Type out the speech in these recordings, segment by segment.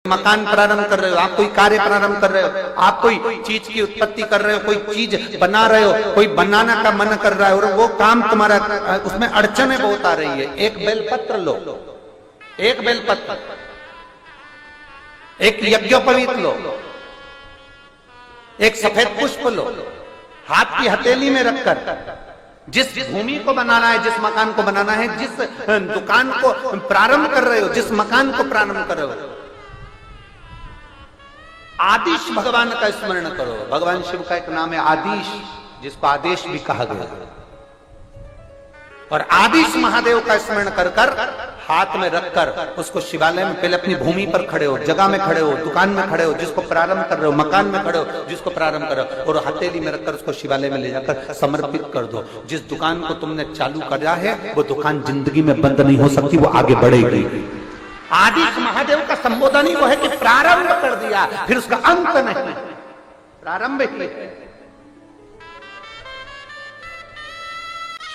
मकान प्रारंभ कर रहे हो, आप कोई कार्य प्रारंभ कर रहे हो, आप कोई चीज की उत्पत्ति कर रहे हो, कोई चीज बना रहे हो, कोई बनाना का मन कर रहा है और वो काम तुम्हारा उसमें अड़चनें बहुत आ रही है। एक बेलपत्र लो, एक बेलपत्र, एक यज्ञोपवीत लो, एक सफेद पुष्प लो, हाथ की हथेली में रखकर जिस भूमि को बनाना है, जिस मकान को बनाना है, जिस दुकान को प्रारंभ कर रहे हो, जिस मकान को प्रारंभ कर रहे हो, आदिश भगवान का स्मरण करो। भगवान शिव का एक नाम है आदिश, जिसको आदेश भी कहा गया। और आदिश महादेव का स्मरण कर कर हाथ में रखकर उसको शिवालय में पहले अपनी भूमि पर खड़े हो, जगह में खड़े हो, दुकान में खड़े हो, जिसको प्रारंभ कर रहे हो, मकान में खड़े हो, जिसको प्रारंभ कर रहे हो, और हथेली में रखकर उसको शिवालय में ले जाकर समर्पित कर दो। जिस दुकान को तुमने चालू किया है वो दुकान जिंदगी में बंद नहीं हो सकती, वो आगे बढ़ेगी। आदिश महादेव का संबोधन ही वो है कि प्रारंभ कर दिया, फिर उसका अंत नहीं, प्रारंभ ही है।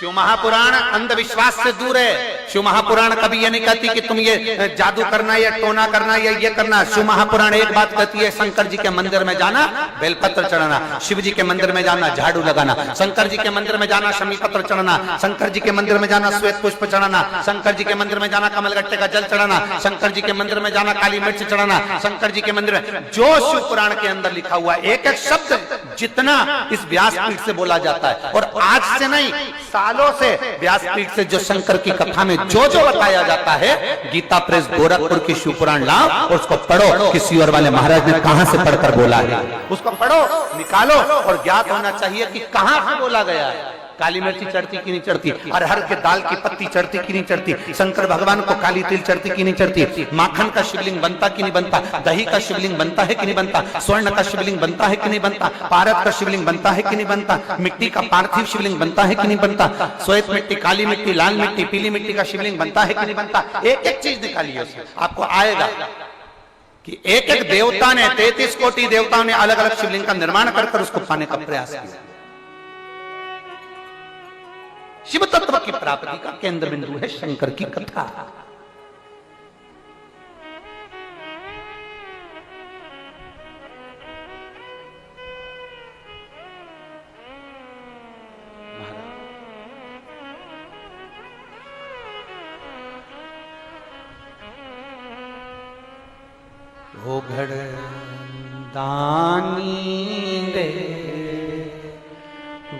शिव महापुराण अंधविश्वास से दूर है। शिव महापुराण कभी ये नहीं कहती कि तुम ये जादू करना या टोना करना या ये करना। शिव महापुराण एक बात कहती है, शंकर जी के मंदिर में जाना, बेलपत्र चढ़ाना, शिव जी के मंदिर में जाना, झाड़ू लगाना, शंकर जी के मंदिर में जाना, शमी पत्र चढ़ाना, शंकर जी के मंदिर में जाना, श्वेत पुष्प चढ़ाना, शंकर जी के मंदिर में जाना, कमलगट्टे का जल चढ़ाना, शंकर जी के मंदिर में जाना, काली मिर्च चढ़ाना, शंकर जी के मंदिर में। जो शिव पुराण के अंदर लिखा हुआ एक एक शब्द जितना इस व्यासपीठ से बोला जाता है, और आज से नहीं सालों से व्यासपीठ से जो शंकर की कथा में जो जो बताया जाता है, गीता प्रेस गोरखपुर की शिव पुराण लाओ और उसको पढ़ो कि सीवर वाले महाराज ने कहां से पढ़कर बोला है। उसको पढ़ो, निकालो, और ज्ञात होना चाहिए कि कहां से बोला गया है। काली मिर्ची चढ़ती कि नहीं चढ़ती, अरहर के दाल की पत्ती चढ़ती कि नहीं चढ़ती, शंकर भगवान को काली तिल चढ़ती कि नहीं चढ़ती, माखन का शिवलिंग बनता कि नहीं बनता, दही का शिवलिंग बनता है कि नहीं बनता, स्वर्ण का शिवलिंग बनता है कि नहीं बनता, पारद का शिवलिंग बनता है कि नहीं बनता, मिट्टी का पार्थिव शिवलिंग बनता है कि नहीं बनता, श्वेत मिट्टी, काली मिट्टी, लाल मिट्टी, पीली मिट्टी का शिवलिंग बनता है कि नहीं बनता। एक एक चीज निकालिए, आपको आएगा कि एक एक देवता ने, 33 कोटि देवताओं ने अलग अलग शिवलिंग का निर्माण कर उसको पाने का प्रयास किया। शिव तत्व की प्राप्ति का केंद्र बिंदु है शंकर की कथा। हो घड़ दानी रे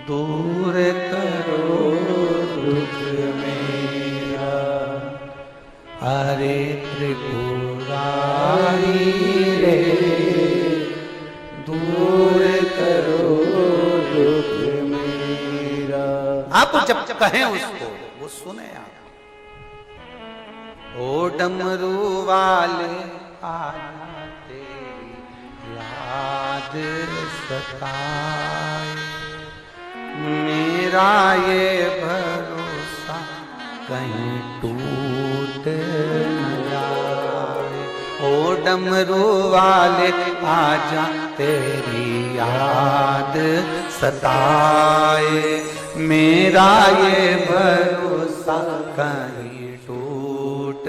दूर करो दुख मेरा, हरे त्रिपुरारी रे दूर करो दुख मेरा। आप जब कहें उसको वो सुने आप। ओ डमरू वाले आना तेरी याद सताए, मेरा ये भरोसा कहीं टूट न जाए। ओ डमरू वाले आजा तेरी याद सताए, मेरा ये भरोसा कहीं टूट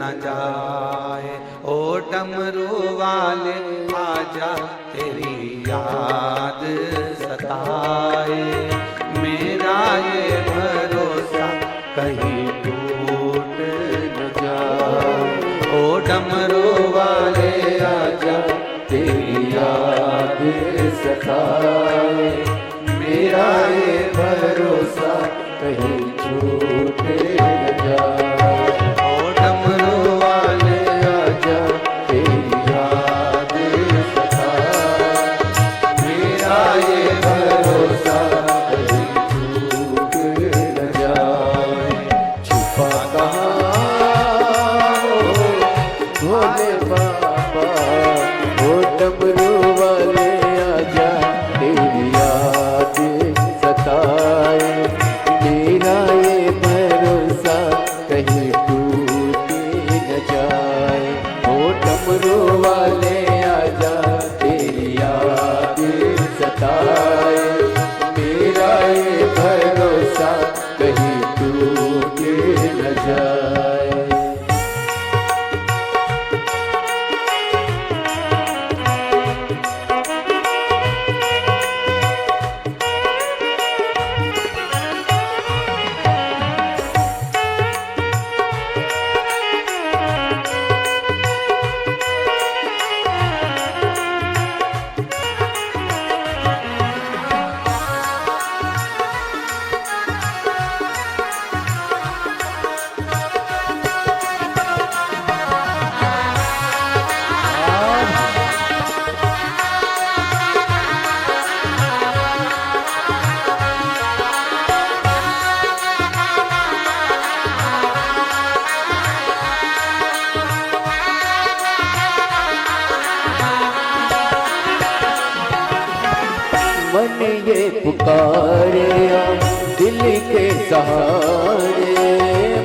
न जाए। ओ डमरू वाले आजा तेरी याद सताए, मेरा ये भरोसा कहीं टूट न जाए। ओ डमरू वाले आजा तेरी याद सताए, मेरा ये भरोसा कहीं टूट न जाए। ये पुकारे दिल के सहारे,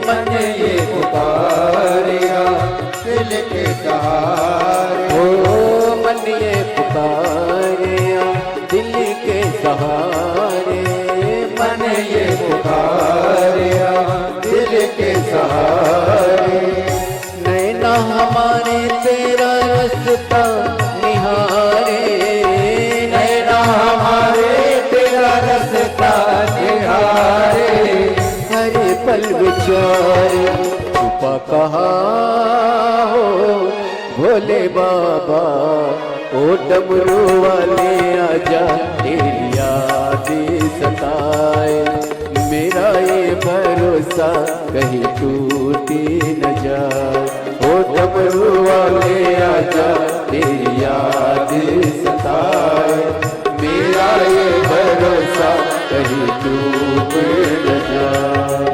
मन ये पुकारे दिल के सहारे, ओ मन ये पुकारे दिल के सहारे, मन ये पुकारे दिल के सहारे। नैना हमारे तेरा रास्ता निहारे, नैना हमारे तेरा रास्ता निहारे, हर पल विचारे छुपा कहाँ हो भोले बाबा, ओ डमरू वाले आजा तेरी याद सताए, मेरा ये भरोसा कहीं टूटी न जाए, ओ डमरू वाले आजा तेरी याद सताए, मेरा ये भरोसा कहीं टूट न जाए।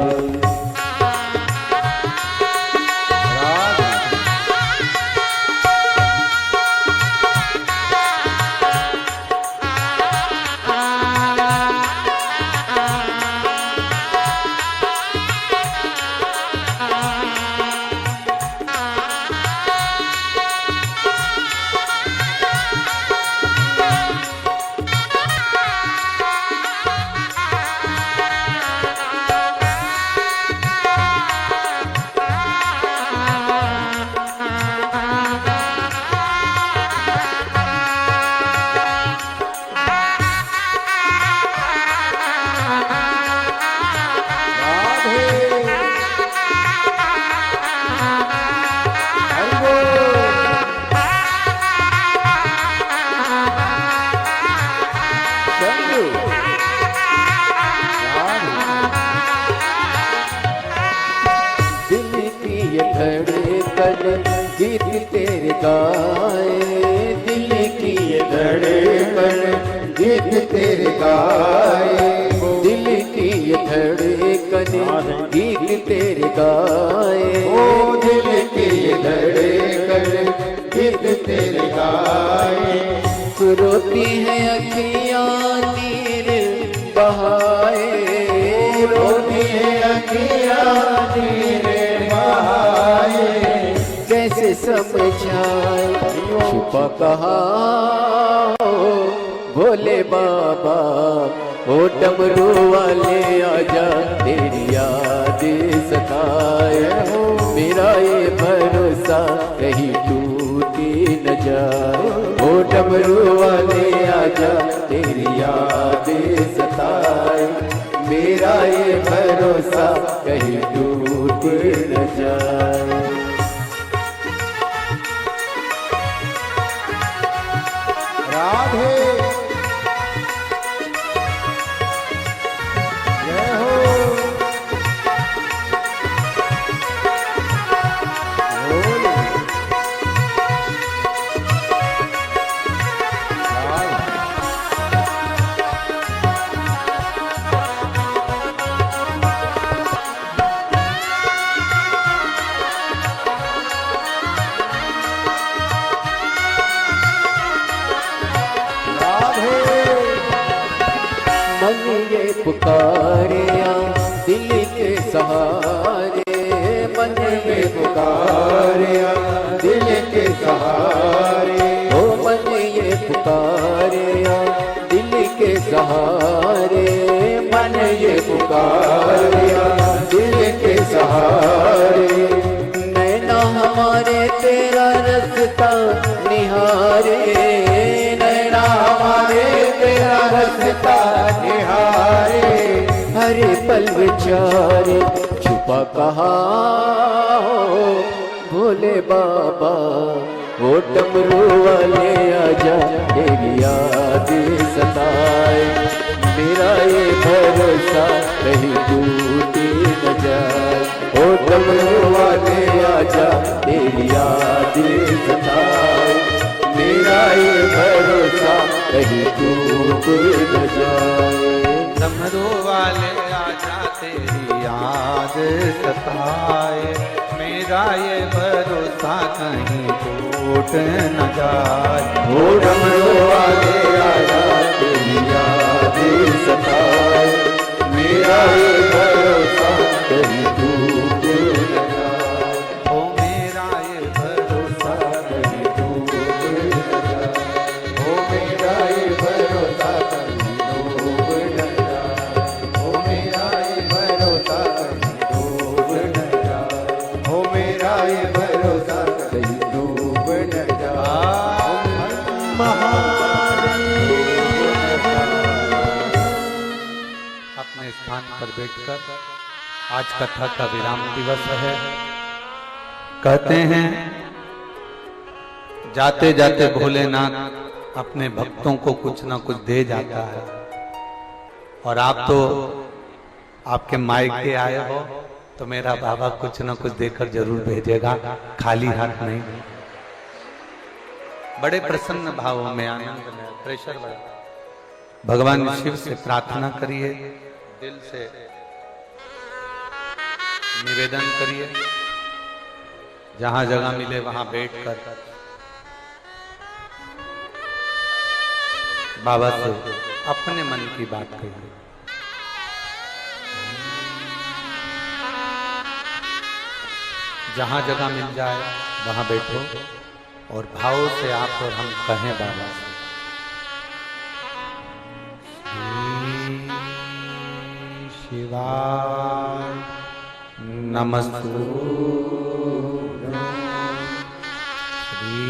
गीत तेरे गाए, दिल की ये धड़कन गीत तेरे गाए, दिल की ये धड़कन गीत तेरे गाए, ओ दिल की ये धड़कन गीत तेरे गाए। रोती है अखियाँ नीर बहाए, रोती है अखियाँ नीर बहाए, कैसे समझाए छुपा कहाँ हो भोले बाबा, ओ डमरू वाले आजा तेरी याद सताए, मेरा ये भरोसा कहीं टूटी न जाए, ओ डमरू वाले आजा तेरी याद सताए, मेरा ये भरोसा कहीं टूट न जाए। राधे जय हो, मन ये पुकारे दिल के सहारे, मन ये पुकारे दिल के सहारे, ओ मन ये पुकारे दिल के सहारे, मन ये पुकारे दिल के सहारे। नैना हमारे तेरा रास्ता निहारे, नैना हमारे तेरा रास्ता निहारे, हर पल विचारे छुपा कहाँ हो भोले बाबा, वो डमरू वाले आजा तेरी याद सताए, मेरा ये भरोसा कहीं टूटी न जाए, ओ डमरू वाले आजा तेरी याद सताए, मेरा ये भरोसा कहीं टूट न जाए। डमरू वाले आजा तेरी याद सताए, मेरा ये भरोसा कहीं टूट न जाए, ओ डमरू वाले आजा तेरी याद स्थान पर बैठकर आज कथा का विराम दिवस है। कहते हैं जाते जाते भोलेनाथ अपने भक्तों को कुछ ना कुछ दे जाता है, और आप तो आपके मायके आए हो तो मेरा बाबा कुछ ना कुछ देकर जरूर भेजेगा, खाली हाथ नहीं। बड़े प्रसन्न भावों में, आनंद में, प्रेशर बड़ा। भगवान शिव से प्रार्थना करिए, दिल से निवेदन करिए, जहां जगह मिले वहां बैठकर बाबा से अपने मन की बात कहिए। जहां जगह मिल जाए वहां बैठो और भाव से आप और हम कहें बाबा से, शिवाय नमस्तु, श्री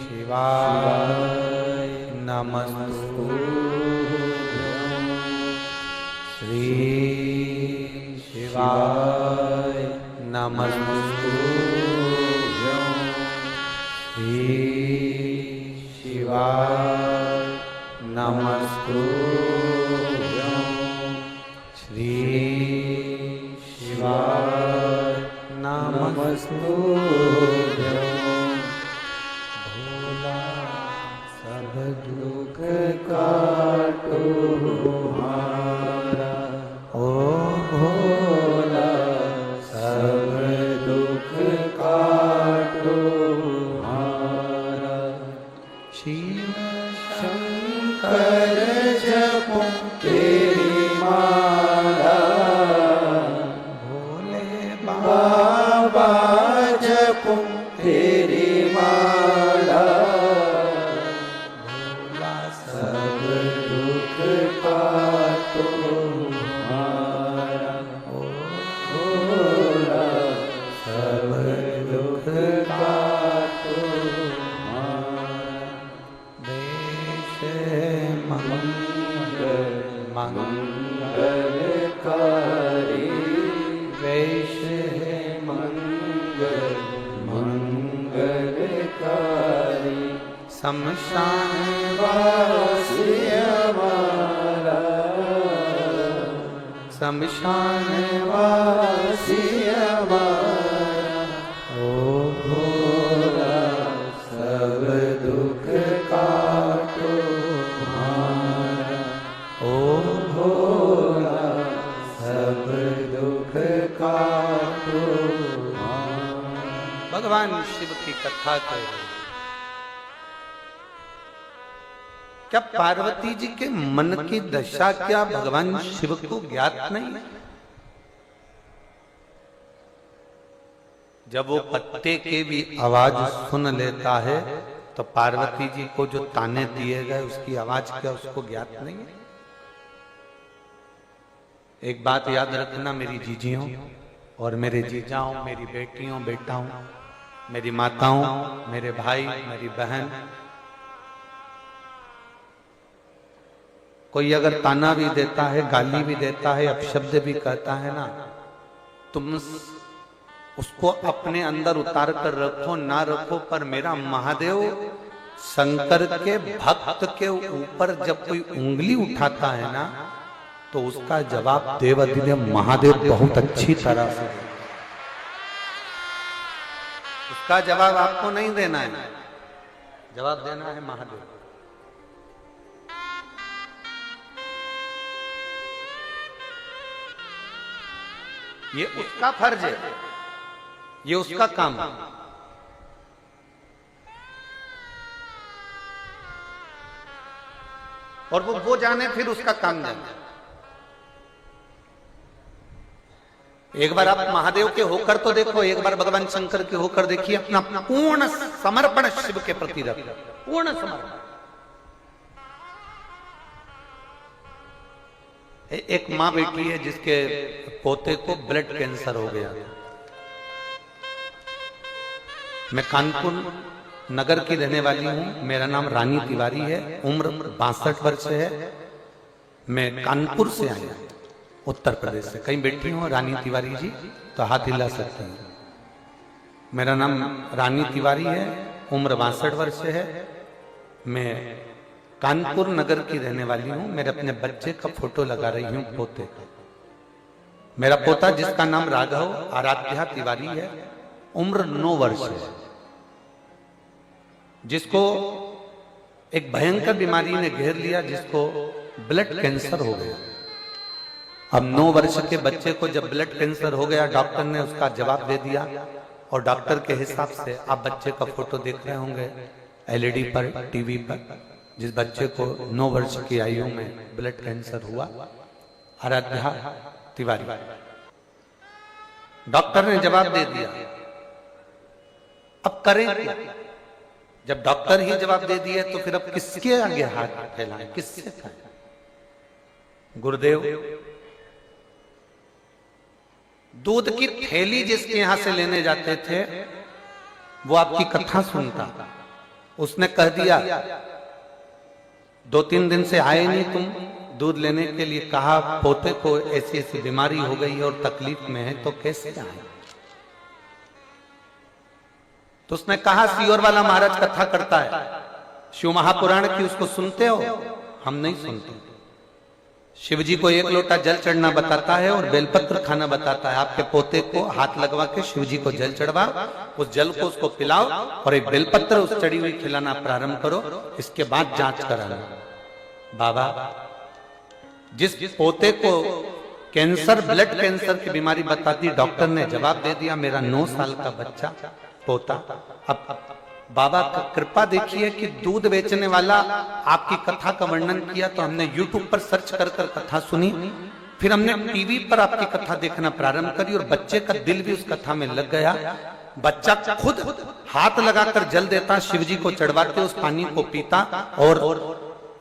शिवाय नमस्तु, श्री शिवाय नमस्तु, श्री शिवाय नमस्तु, श्री शिवाय नमस्तु। भोला सब दुख काटो हमारा, ओ भोला सब दुख काटो हमारा। शिव शंकर जपो तेरी माला, भोले बाबा जपो तेरी माला, भोला सब दुख काटो हमारा, ओ भोला सब दुख काटो हमारा। देश मंगल मंगलकारी, वेश मंगल मंगलकारी, शमशान वासी हमारा, शमशान वासी हमारा, ओ भोला सब दुख काटो हमारा, ओ भोला सब दुख काटो हमारा। भगवान शिव की कथा कह रहे, क्या पार्वती जी के मन की दशा क्या भगवान शिव को ज्ञात नहीं? जब वो पत्ते के भी आवाज सुन लेता है तो पार्वती जी को जो ताने दिए गए उसकी आवाज क्या उसको ज्ञात नहीं है? एक बात याद रखना मेरी जीजियों और मेरे जीजाओं, मेरी बेटियों बेटाओं, मेरी माताओं, मेरे भाई, मेरी बहन, कोई अगर ताना भी देता है, गाली भी देता है, अपशब्द भी कहता है ना, तुम उसको अपने अंदर उतार कर रखो ना रखो, पर मेरा महादेव शंकर के भक्त के ऊपर जब कोई उंगली उठाता है ना तो उसका जवाब देवाधिदेव महादेव बहुत अच्छी तरह से, उसका जवाब आपको नहीं देना है, जवाब देना है महादेव। ये उसका फर्ज है, ये उसका काम है। और वो जाने फिर उसका काम जाने। एक बार आप महादेव के होकर तो देखो, एक बार भगवान शंकर के होकर देखिए, अपना पूर्ण समर्पण शिव के प्रति रखो, पूर्ण समर्पण। एक मां बेटी है जिसके पोते को ब्लड कैंसर हो गया। मैं कानपुर नगर की रहने वाली हूं, मेरा नाम रानी तिवारी है, उम्र 62 वर्ष है। मैं कानपुर से आया, उत्तर प्रदेश से। कहीं बैठी हूँ रानी तिवारी जी तो हाथ हिला सकते हैं। मेरा नाम रानी तिवारी है, उम्र 62 वर्ष है। मैं कानपुर नगर की रहने वाली हूँ। मेरे अपने बच्चे का फोटो लगा रही हूँ, पोते का। मेरा पोता जिसका नाम राघव आराध्या तिवारी है, उम्र 9 वर्ष है, जिसको एक भयंकर बीमारी ने घेर लिया, जिसको ब्लड कैंसर हो गया। अब 9 वर्ष के बच्चे को जब ब्लड कैंसर हो गया, डॉक्टर ने उसका जवाब दे दिया और डॉक्टर के हिसाब से आप बच्चे का फोटो देख रहे होंगे एलईडी पर, टीवी पर, जिस बच्चे को 9 वर्ष की आयु में ब्लड कैंसर हुआ, आराध्या तिवारी। डॉक्टर ने जवाब दे दिया, अब करें क्या? जब डॉक्टर ही जवाब दे दिए तो फिर अब किसके आगे हाथ फैलाएं, किससे कहें? गुरुदेव, दूध की थैली जिसके यहां से लेने जाते थे वो आपकी कथा सुनता, उसने कह दिया 2-3 दिन से आए नहीं तुम दूध लेने के लिए, कहा पोते को ऐसी ऐसी बीमारी हो गई है और तकलीफ में है, तो कैसे आए? तो उसने कहा सियोर वाला महाराज कथा करता है, शिव महापुराण की, उसको सुनते हो? हम नहीं सुनते। शिव जी को 1 लोटा जल चढ़ना बताता है और बेलपत्र खाना बताता है। आपके पोते को हाथ लगवा के शिव जी को जल चढ़वा, उस जल को उसको पिलाओ और एक बेलपत्र उस चढ़ी हुई खिलाना प्रारंभ करो, इसके बाद जांच कराना। बाबा, जिस पोते को कैंसर, ब्लड कैंसर की बीमारी बताती, डॉक्टर ने जवाब दे दिया मेरा 9 साल का बच्चा पोता। अब बाबा का कृपा देखिए कि दूध बेचने वाला आपकी कथा का वर्णन किया तो हमने YouTube पर सर्च कर कर कथा सुनी, फिर हमने टीवी पर आपकी कथा देखना प्रारंभ करी और बच्चे का दिल भी उस कथा में लग गया। बच्चा खुद हाथ लगाकर जल देता, शिव जी को चढ़वाते, उस पानी को पीता और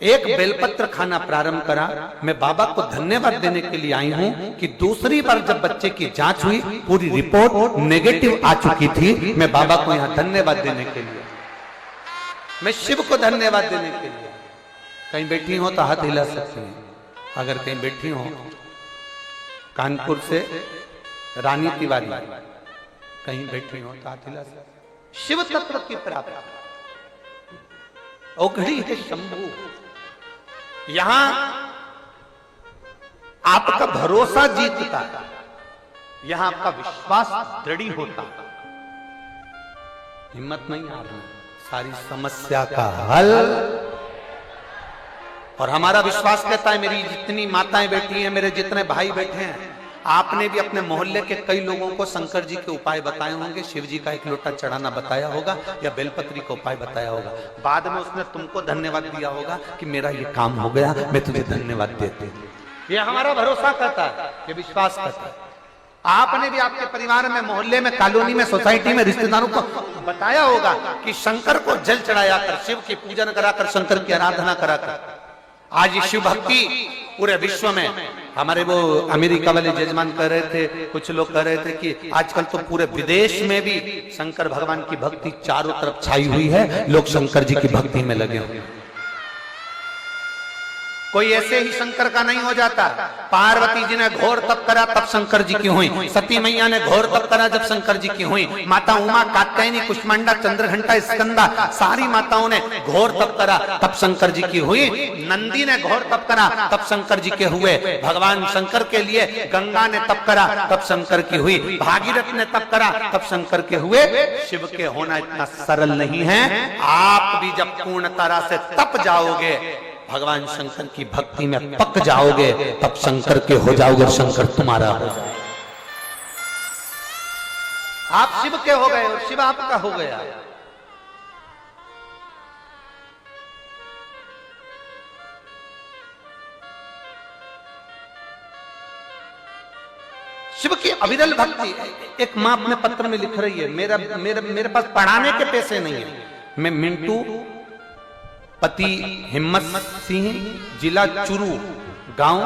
एक बेलपत्र खाना प्रारंभ करा। मैं बाबा को धन्यवाद देने के लिए आई हूं कि दूसरी बार जब बच्चे की जांच हुई पूरी रिपोर्ट नेगेटिव आ चुकी थी। मैं बाबा को यहां धन्यवाद देने के लिए, मैं शिव को धन्यवाद देने के लिए। कहीं बैठी हो तो हाथ हिला सकते हैं। अगर कहीं बैठी हो, कानपुर से रानी तिवारी कहीं बैठी हो तो हाथ हिला सकते। शिव तत्व की प्राप्ति औघड़ी है शंभू। यहां आपका भरोसा जीतता, यहां आपका विश्वास दृढ़ होता, हिम्मत नहीं हारना, सारी समस्या का हल। और हमारा विश्वास कहता है, मेरी जितनी माताएं बैठी हैं, मेरे जितने भाई बैठे हैं, आपने भी अपने मोहल्ले के कई लोगों को शंकर जी के उपाय बताए होंगे, शिव जी का 1 लोटा चढ़ाना बताया होगा या बेलपत्री का उपाय बताया होगा। बाद में उसने तुमको धन्यवाद दिया होगा कि मेरा ये काम हो गया, मैं तुझे धन्यवाद देती हूं। ये हमारा भरोसा करता है, ये विश्वास करता है। आपने भी आपके परिवार में, मोहल्ले में, कॉलोनी में, सोसाइटी में, रिश्तेदारों को बताया होगा कि शंकर को जल चढ़ाया कर, शिव की पूजन कराकर, शंकर की आराधना कराकर। आज ये शिव भक्ति पूरे विश्व में, हमारे वो अमेरिका वाले जजमान कह रहे थे, कुछ लोग कह रहे थे कि आजकल तो पूरे विदेश में भी शंकर भगवान की भक्ति चारों तरफ छाई हुई है, लोग शंकर जी की भक्ति में लगे हुए। कोई ऐसे ही शंकर का नहीं हो जाता। पार्वती जी ने घोर तप करा तब शंकर जी की हुई, सती मैया ने घोर तप करा जब शंकर जी की हुई, माता उमा, कात्यायनी, कुष्मांडा, चंद्रघंटा, स्कंदा, सारी माताओं ने घोर तप करा तब शंकर जी की हुई। नंदी ने घोर तप करा तब शंकर जी के हुए। भगवान शंकर के लिए गंगा ने तप करा तब शंकर की हुई। भागीरथ ने तप करा तब शंकर के हुए। शिव के होना इतना सरल नहीं है। आप भी जब पूर्ण तरह से तप जाओगे, भगवान शंकर की भक्ति में पक जाओगे, तब शंकर के हो जाओगे, शंकर तुम्हारा हो जाएगा। आप शिव के हो गए और शिव आपका हो गया। शिव की अविरल भक्ति। एक मां अपने पत्र में लिख रही है, मेरे पास पढ़ाने के पैसे नहीं है, मैं मिंटू पति हिम्मत सिंह, जिला चुरू, गांव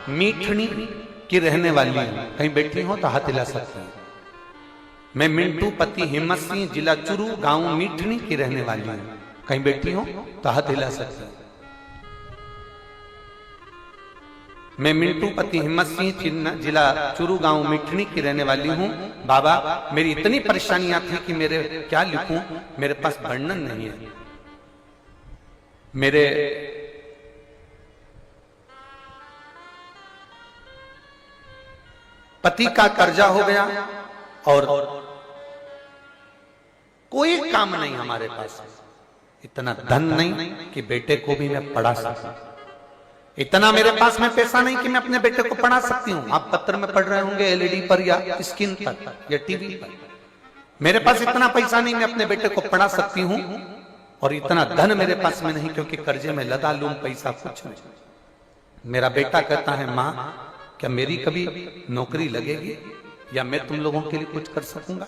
मीठनी की रहने वाली हूं। कहीं बैठी हो तो हाथ हिला सकते हैं। मैं मिंटू पति हिम्मत सिंह, जिला चुरू, गांव मीठनी की रहने वाली हूं। कहीं बैठी हो तो हाथ हिला सकते हैं। मैं मिंटू पति हिम्मत सिंह चिन्ह जिला चुरू गांव मिठनी की रहने वाली हूँ। बाबा मेरी इतनी परेशानियां थी कि मेरे क्या लिखूं, मेरे पास वर्णन नहीं है। मेरे पति का कर्जा हो गया और कोई काम नहीं हमारे पास, इतना धन नहीं कि बेटे को भी मैं पढ़ा सकूं, इतना मेरे पास में पैसा नहीं कि मैं अपने बेटे को पढ़ा सकती हूँ। आप पत्र में पढ़ रहे होंगे एलईडी पर या स्क्रीन पर या टीवी पर, मेरे पास इतना पैसा नहीं मैं अपने बेटे को पढ़ा सकती हूँ, और इतना धन मेरे पास में नहीं क्योंकि कर्जे में लदा लूं पैसा कुछ नहीं। मेरा बेटा कहता है माँ क्या मेरी कभी नौकरी लगेगी या मैं तुम लोगों के लिए कुछ कर सकूंगा।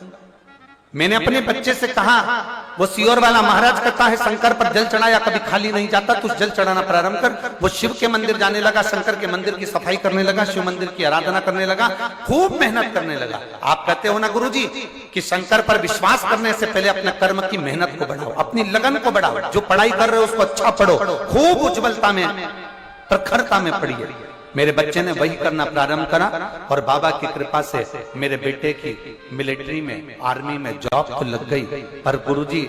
मैंने अपने बच्चे से कहा, वो सियोर वाला महाराज कहता है शंकर पर जल चढ़ाया कभी खाली नहीं जाता, तू जल चढ़ाना प्रारंभ कर। वो शिव के मंदिर जाने लगा, शंकर के मंदिर की सफाई करने लगा, शिव मंदिर की आराधना करने लगा, खूब मेहनत करने लगा। आप कहते हो ना गुरुजी कि शंकर पर विश्वास करने से पहले अपने कर्म की मेहनत को बढ़ाओ, अपनी लगन को बढ़ाओ, जो पढ़ाई कर रहे हो उसको अच्छा पढ़ो, खूब उज्ज्वलता में प्रखरता में पढ़िए। मेरे बच्चे ने वही करना प्रारंभ करा और बाबा की कृपा से मेरे बेटे की मिलिट्री में आर्मी में जॉब तो लग गई। पर गुरुजी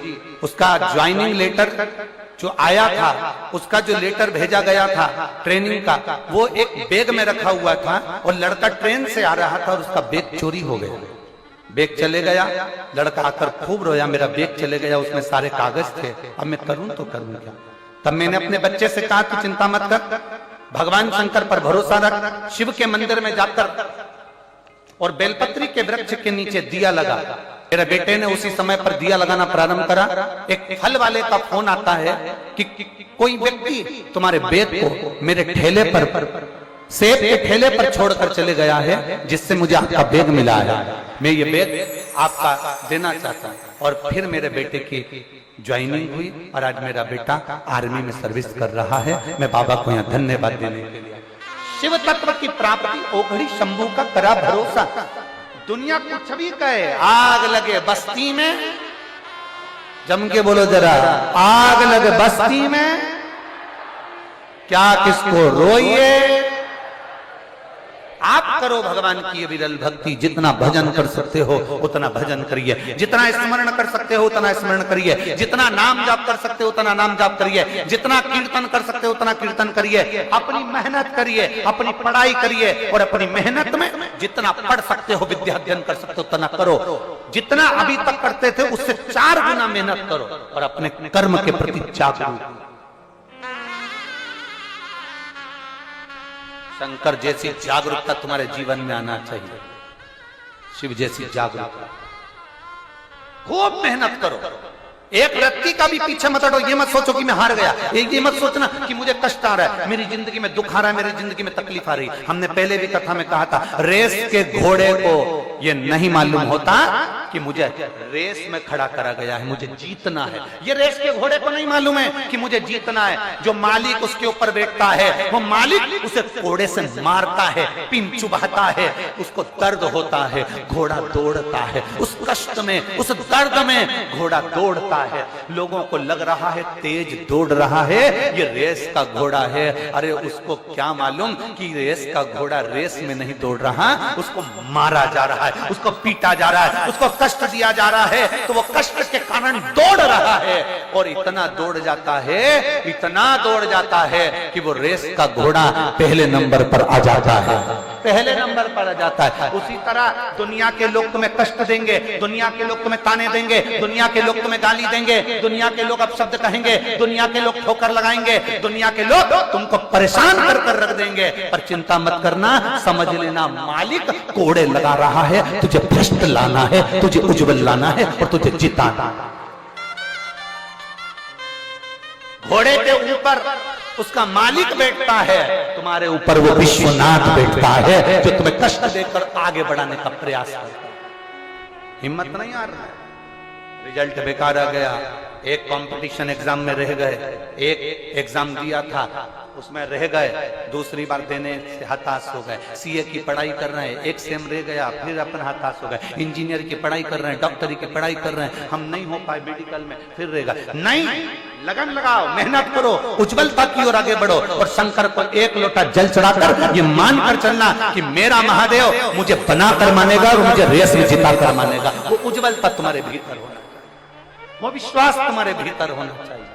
उसका ज्वाइनिंग लेटर जो आया था, उसका जो लेटर भेजा गया था ट्रेनिंग का, वो एक बैग में रखा हुआ था और लड़का ट्रेन से आ रहा था और उसका बैग चोरी हो गया। बैग चले गया, लड़का आकर खूब रोया, मेरा बैग चले गया, उसमें सारे कागज थे, अब मैं करूं तो करूं क्या। तब मैंने अपने बच्चे से कहा तू चिंता मत कर, भगवान शंकर पर भरोसा रख, शिव के मंदिर में जाकर और बेलपत्री के वृक्ष के नीचे दिया लगा। मेरे बेटे ने उसी समय पर दिया लगाना प्रारंभ करा। एक फल वाले का फोन आता है कि कोई व्यक्ति तुम्हारे बैग को मेरे ठेले पर सेब के ठेले पर छोड़कर चले गया है, जिससे मुझे आपका बैग मिला है, मैं ये बैग आपका देना चाहता हूं। और फिर मेरे बेटे की ज्वाइनिंग हुई और आज मेरा बेटा आर्मी में सर्विस कर रहा है। मैं बाबा को यहाँ धन्यवाद देने के लिए। शिव तत्व की प्राप्ति ओघड़ी शंभू का करा भरोसा। दुनिया कुछ भी कहे, आग लगे बस्ती में, जम के बोलो जरा, आग लगे बस्ती में क्या किसको रोइए। आप करो भगवान की विरल भक्ति, जितना भजन कर सकते हो उतना भजन करिए, जितना स्मरण कर सकते हो उतना स्मरण करिए, जितना नाम जाप कर सकते हो उतना नाम जाप करिए, जितना कीर्तन कर सकते हो उतना कीर्तन करिए। अपनी मेहनत करिए, अपनी पढ़ाई करिए और अपनी मेहनत में जितना पढ़ सकते हो, विद्या अध्ययन कर सकते हो उतना करो। जितना अभी तक करते थे उससे 4 गुना मेहनत करो और अपने कर्म के प्रति जागरूक। शंकर जैसी जागरूकता तुम्हारे जीवन में आना चाहिए, शिव जैसी जागरूकता। खूब मेहनत करो, एक व्यक्ति का भी पीछे मत हटो। ये मत सोचो कि मैं हार गया, ये मत सोचना कि मुझे कष्ट आ रहा है, मेरी जिंदगी में दुख आ रहा है, मेरी जिंदगी में तकलीफ आ रही। हमने पहले भी कथा में कहा था, रेस के घोड़े को ये नहीं मालूम होता कि मुझे रेस में खड़ा करा गया है, मुझे जीतना है। ये रेस के घोड़े को नहीं मालूम है कि मुझे जीतना है। जो मालिक उसके ऊपर बैठता है, वो मालिक उसे घोड़े से मारता है, पिन चुभाता है, उसको दर्द होता है, घोड़ा दौड़ता है, उस कष्ट में, उस दर्द में घोड़ा दौड़ता है। लोगों को लग रहा है तेज दौड़ रहा है, ये रेस का घोड़ा है। अरे उसको क्या मालूम कि रेस का घोड़ा रेस में नहीं दौड़ रहा, उसको मारा जा रहा है, उसको पीटा जा रहा है, उसको कष्ट दिया जा रहा है, तो वो कष्ट के कारण दौड़ रहा है। और इतना दौड़ जाता है, इतना दौड़ जाता है कि वो रेस का घोड़ा पहले नंबर पर आ जाता है, पहले नंबर पर आ जाता है। उसी तरह दुनिया के लोग तुम्हें कष्ट देंगे, दुनिया के लोग तुम्हें ताने देंगे, दुनिया के लोग तुम्हें गाली देंगे, दुनिया के लोग अपशब्द कहेंगे, दुनिया के लोग ठोकर लगाएंगे, दुनिया के लोग तुमको परेशान कर कर रख देंगे। पर चिंता मत करना, समझ लेना मालिक कोड़े लगा रहा है, तुझे भ्रष्ट लाना है, तुझे उज्जवल लाना है और तुझे जिताना। घोड़े के ऊपर उसका मालिक बैठता है, तुम्हारे ऊपर वो विश्वनाथ बैठता है, जो तुम्हें कष्ट देकर आगे बढ़ाने का प्रयास करता है। हिम्मत नहीं आ रहा है, रिजल्ट बेकार आ गया, एक कंपटीशन एग्जाम में रह गए, एक एग्जाम दिया था उसमें रह गए, दूसरी बार देने से हताश हो गए। सीए की पढ़ाई कर रहे हैं, एक सेम रह गया, फिर अपन हताश हो गए। इंजीनियर की पढ़ाई कर रहे हैं, डॉक्टरी की पढ़ाई कर रहे हैं, हम नहीं हो पाए मेडिकल में, फिर रह गए। नहीं, लगन लगाओ, मेहनत करो, उज्जवलता की ओर आगे बढ़ो और शंकर को एक लोटा जल चढ़ाकर ये मानकर चलना कि मेरा महादेव मुझे बनाकर मानेगा और मुझे रेस में जिताकर मानेगा। वो उज्जवलता तुम्हारे भीतर होना, वो विश्वास तुम्हारे भीतर होना चाहिए।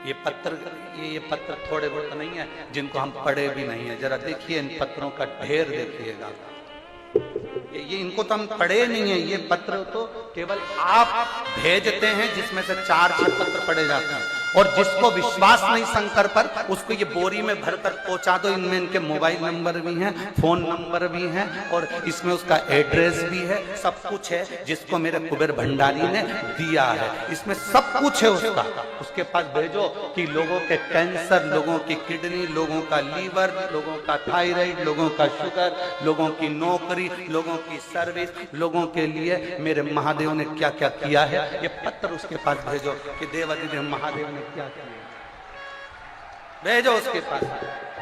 ये पत्र थोड़े बहुत नहीं है जिनको हम पढ़े भी नहीं है। जरा देखिए इन पत्रों का ढेर देखिएगा। ये इनको तो हम पढ़े नहीं है। ये पत्र तो केवल आप भेजते हैं जिसमें से 4-6 पत्र पढ़े जाते हैं, और जिसको विश्वास नहीं शंकर पर उसको ये बोरी में भरकर पहुंचा दो। इनमें इनके मोबाइल नंबर भी हैं, फोन नंबर भी हैं, और इसमें उसका एड्रेस भी है, सब कुछ है जिसको मेरे कुबेर भंडारी ने दिया है। इसमें सब कुछ है उसका। उसके पास भेजो कि लोगों के कैंसर, लोगों की किडनी, लोगों का लीवर, लोगों का थायराइड, लोगों का शुगर, लोगों की नौकरी, लोगों की सर्विस, लोगों के लिए मेरे महादेव ने क्या क्या किया है। ये पत्र उसके पास भेजो कि देवादिदेव महादेव ने क्या किया, भेजो उसके पास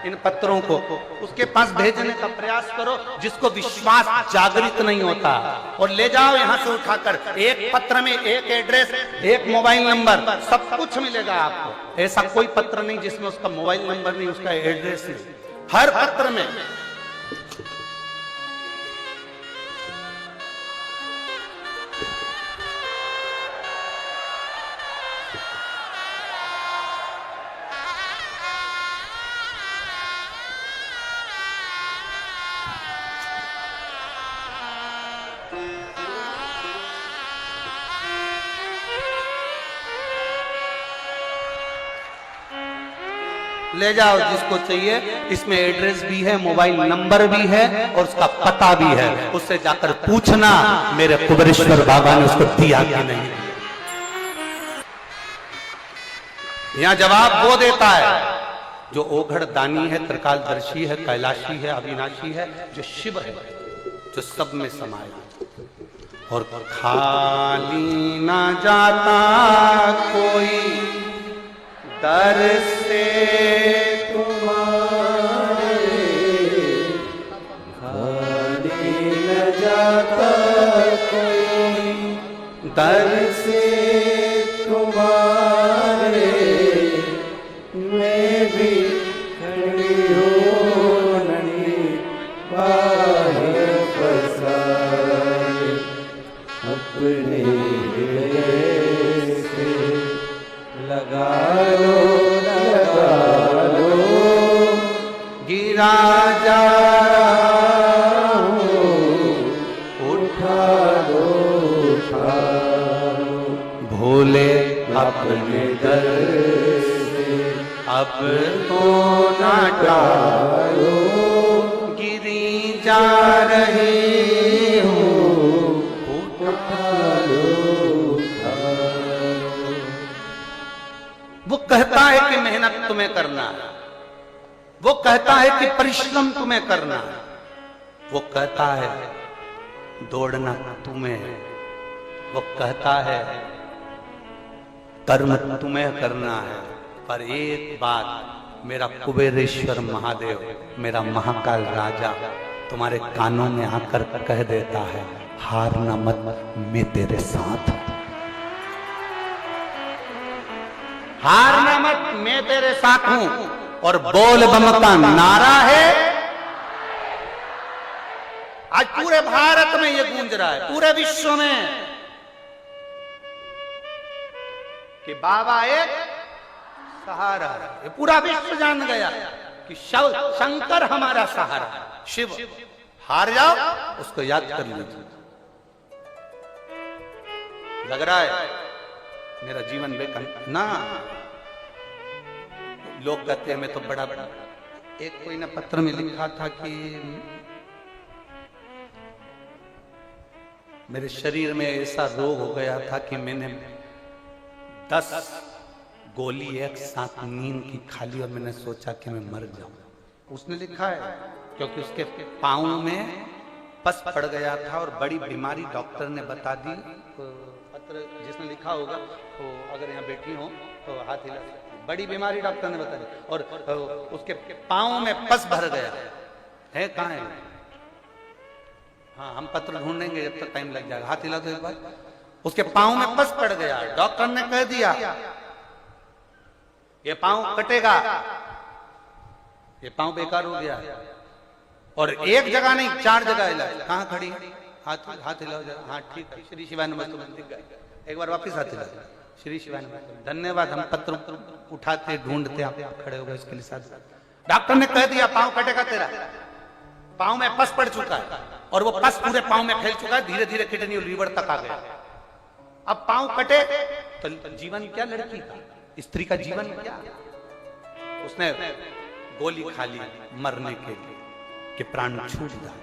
इन पत्रों को। उसके पास भेजने का प्रयास करो जिसको विश्वास जागृत नहीं होता, और ले जाओ यहां से उठाकर। एक पत्र में एक एड्रेस, एक मोबाइल नंबर, सब कुछ मिलेगा आपको। ऐसा कोई पत्र नहीं जिसमें उसका मोबाइल नंबर नहीं, उसका एड्रेस नहीं। हर पत्र में ले जाओ जिसको चाहिए। इसमें एड्रेस भी है, मोबाइल नंबर भी है, और उसका पता भी है। उससे जाकर पूछना मेरे कुबेरेश्वर बाबा ने उसको दिया कि नहीं। यहां जवाब वो देता है जो ओघड़ दानी है, त्रिकालदर्शी है, कैलाशी है, अविनाशी है, जो शिव है, जो सब में समाया। और खाली ना जाता कोई दर से तुम्हारे, खाली न जाता कोई दर से तुम्हारे, मैं भी खड़ी हूँ नैनी बाहें पसारे, अपने हृदय से लगा लो, गिरा जा रहा हूँ, उठा लो, भोले अपने दर से अब तो ना टालो, गिरी जा रही हूँ, उठा लो। वो कहता है कि मेहनत तुम्हें करना है, वो कहता है कि परिश्रम तुम्हें करना है, वो कहता है दौड़ना तुम्हें है, वो कहता है कर्म तुम्हें करना है। पर एक बात मेरा कुबेरेश्वर महादेव, मेरा महाकाल राजा तुम्हारे कानों में आकर कह देता है, हारना मत, मैं तेरे साथ हूं। हारना मत, मैं तेरे साथ हूं। और बोल बम का नारा है, आज पूरे भारत में ये गूंज रहा है, पूरे विश्व में, कि बाबा एक सहारा है। ये पूरा विश्व जान गया कि शंकर हमारा सहारा है, शिव। हार जाओ, उसको याद कर लीजिए। लग रहा है मेरा जीवन बेकार ना, लोग कहते हैं मैं तो बड़ा बड़ा। एक कोई ने पत्र में लिखा था कि मेरे शरीर में ऐसा रोग हो गया था कि मैंने 10 गोली एक साथ नींद की खा ली और मैंने सोचा कि मैं मर जाऊं। उसने लिखा है क्योंकि उसके पाँव में पस पड़ गया था और बड़ी बीमारी डॉक्टर ने बता दी। पत्र जिसने लिखा होगा तो अगर यहाँ बैठी हो तो हाथ हिला। बड़ी बीमारी डॉक्टर ने बता दी और उसके पाँव में पस भर गया है। कहाँ है? हाँ, हम पत्र ढूंढेंगे, जब तक टाइम लग जाएगा। हाथ हिला दो एक बार। उसके पाँव में पस पड़ गया। डॉक्टर ने कह दिया ये पाँव कटेगा, ये पाँव बेकार हो गया। और एक जगह नहीं, 4 जगह हिला। कहाँ खड़ी? हाथ हिलाओ जरा। हाँ ठीक है। श्री शिवाय नमस्ते। एक बार वापिस हाथ हिला। श्री शिवाय नमस्ते। धन्यवाद। हम पत्र उठाते ढूंढते आप खड़े हो गए इसके लिए साथ। डॉक्टर ने कह दिया पाँव कटेगा तेरा। पाँव में पस पड़ चुका है और वो पस पूरे पाँव में फैल चुका है। धीरे धीरे किडनी और लीवर तक आ गया। अब पाँव कटे तो जीवन क्या लड़की का, स्त्री का जीवन क्या? उसने गोली खा ली मरने के लिए कि प्राण छूट जाए।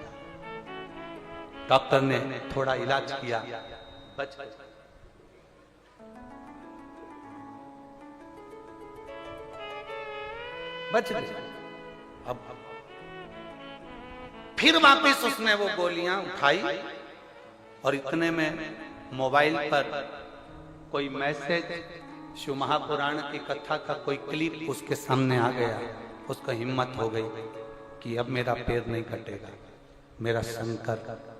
डॉक्टर ने थोड़ा इलाज किया, बच गए। अब फिर वापस उसने वो गोलियां उठाई और इतने में मोबाइल पर कोई मैसेज, शिव महापुराण की कथा का कोई क्लिप उसके सामने आ गया। उसको हिम्मत हो गई कि अब मेरा पैर नहीं कटेगा, मेरा शंकर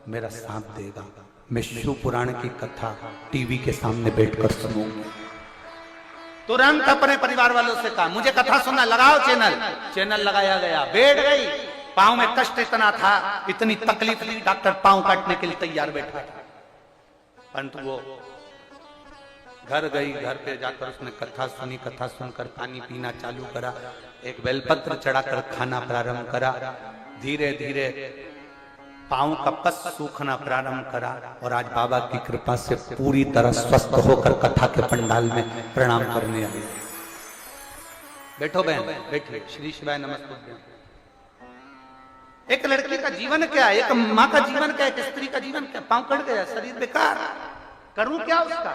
मेरा साथ देगा। मैं शिव पुराण की कथा टीवी के सामने बैठकर सुनूंगा। तुरंत अपने परिवार वालों से कहा मुझे कथा सुनना, लगाओ चैनल। चैनल लगाया गया। बैठ गई। पाँव में कष्ट इतना था, इतनी तकलीफ थी, डॉक्टर पाँव काटने के लिए तैयार बैठा था। परंतु वो घर गई। घर पे जाकर उसने कथा सुनी। कथा सुनकर पानी पीना चालू करा। एक बेलपत्र चढ़ाकर खाना प्रारंभ करा। धीरे धीरे पाँव का पस सूखना प्रारंभ करा और आज बाबा की कृपा से पूरी तरह स्वस्थ होकर कथा के पंडाल में प्रणाम करने आई। बैठो बहन, बैठिए। श्री शिवाय नमस्ते। एक लड़की का जीवन क्या है, एक माँ का जीवन क्या है, एक स्त्री का जीवन क्या? पाँव कट गया, शरीर बेकार, करूं क्या उसका?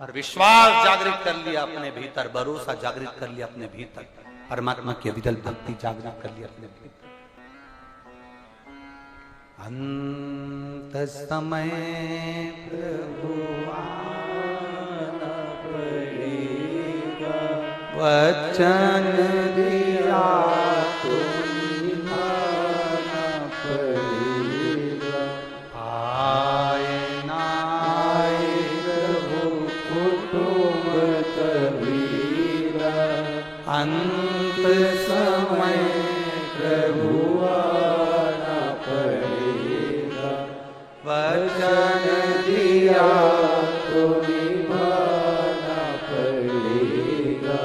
और विश्वास जागृत कर लिया अपने भीतर, भरोसा जागृत कर लिया अपने भीतर, परमात्मा की अविरल भक्ति जागृत कर लिया अपने भीतर। अंत समय प्रभु आना पड़ेगा, वचन दिया तो निभाना पड़ेगा। आए ना आए प्रभु कुटुंब कबीरा, अंत समय प्रभु वचन दिया तो निभाना पड़ेगा।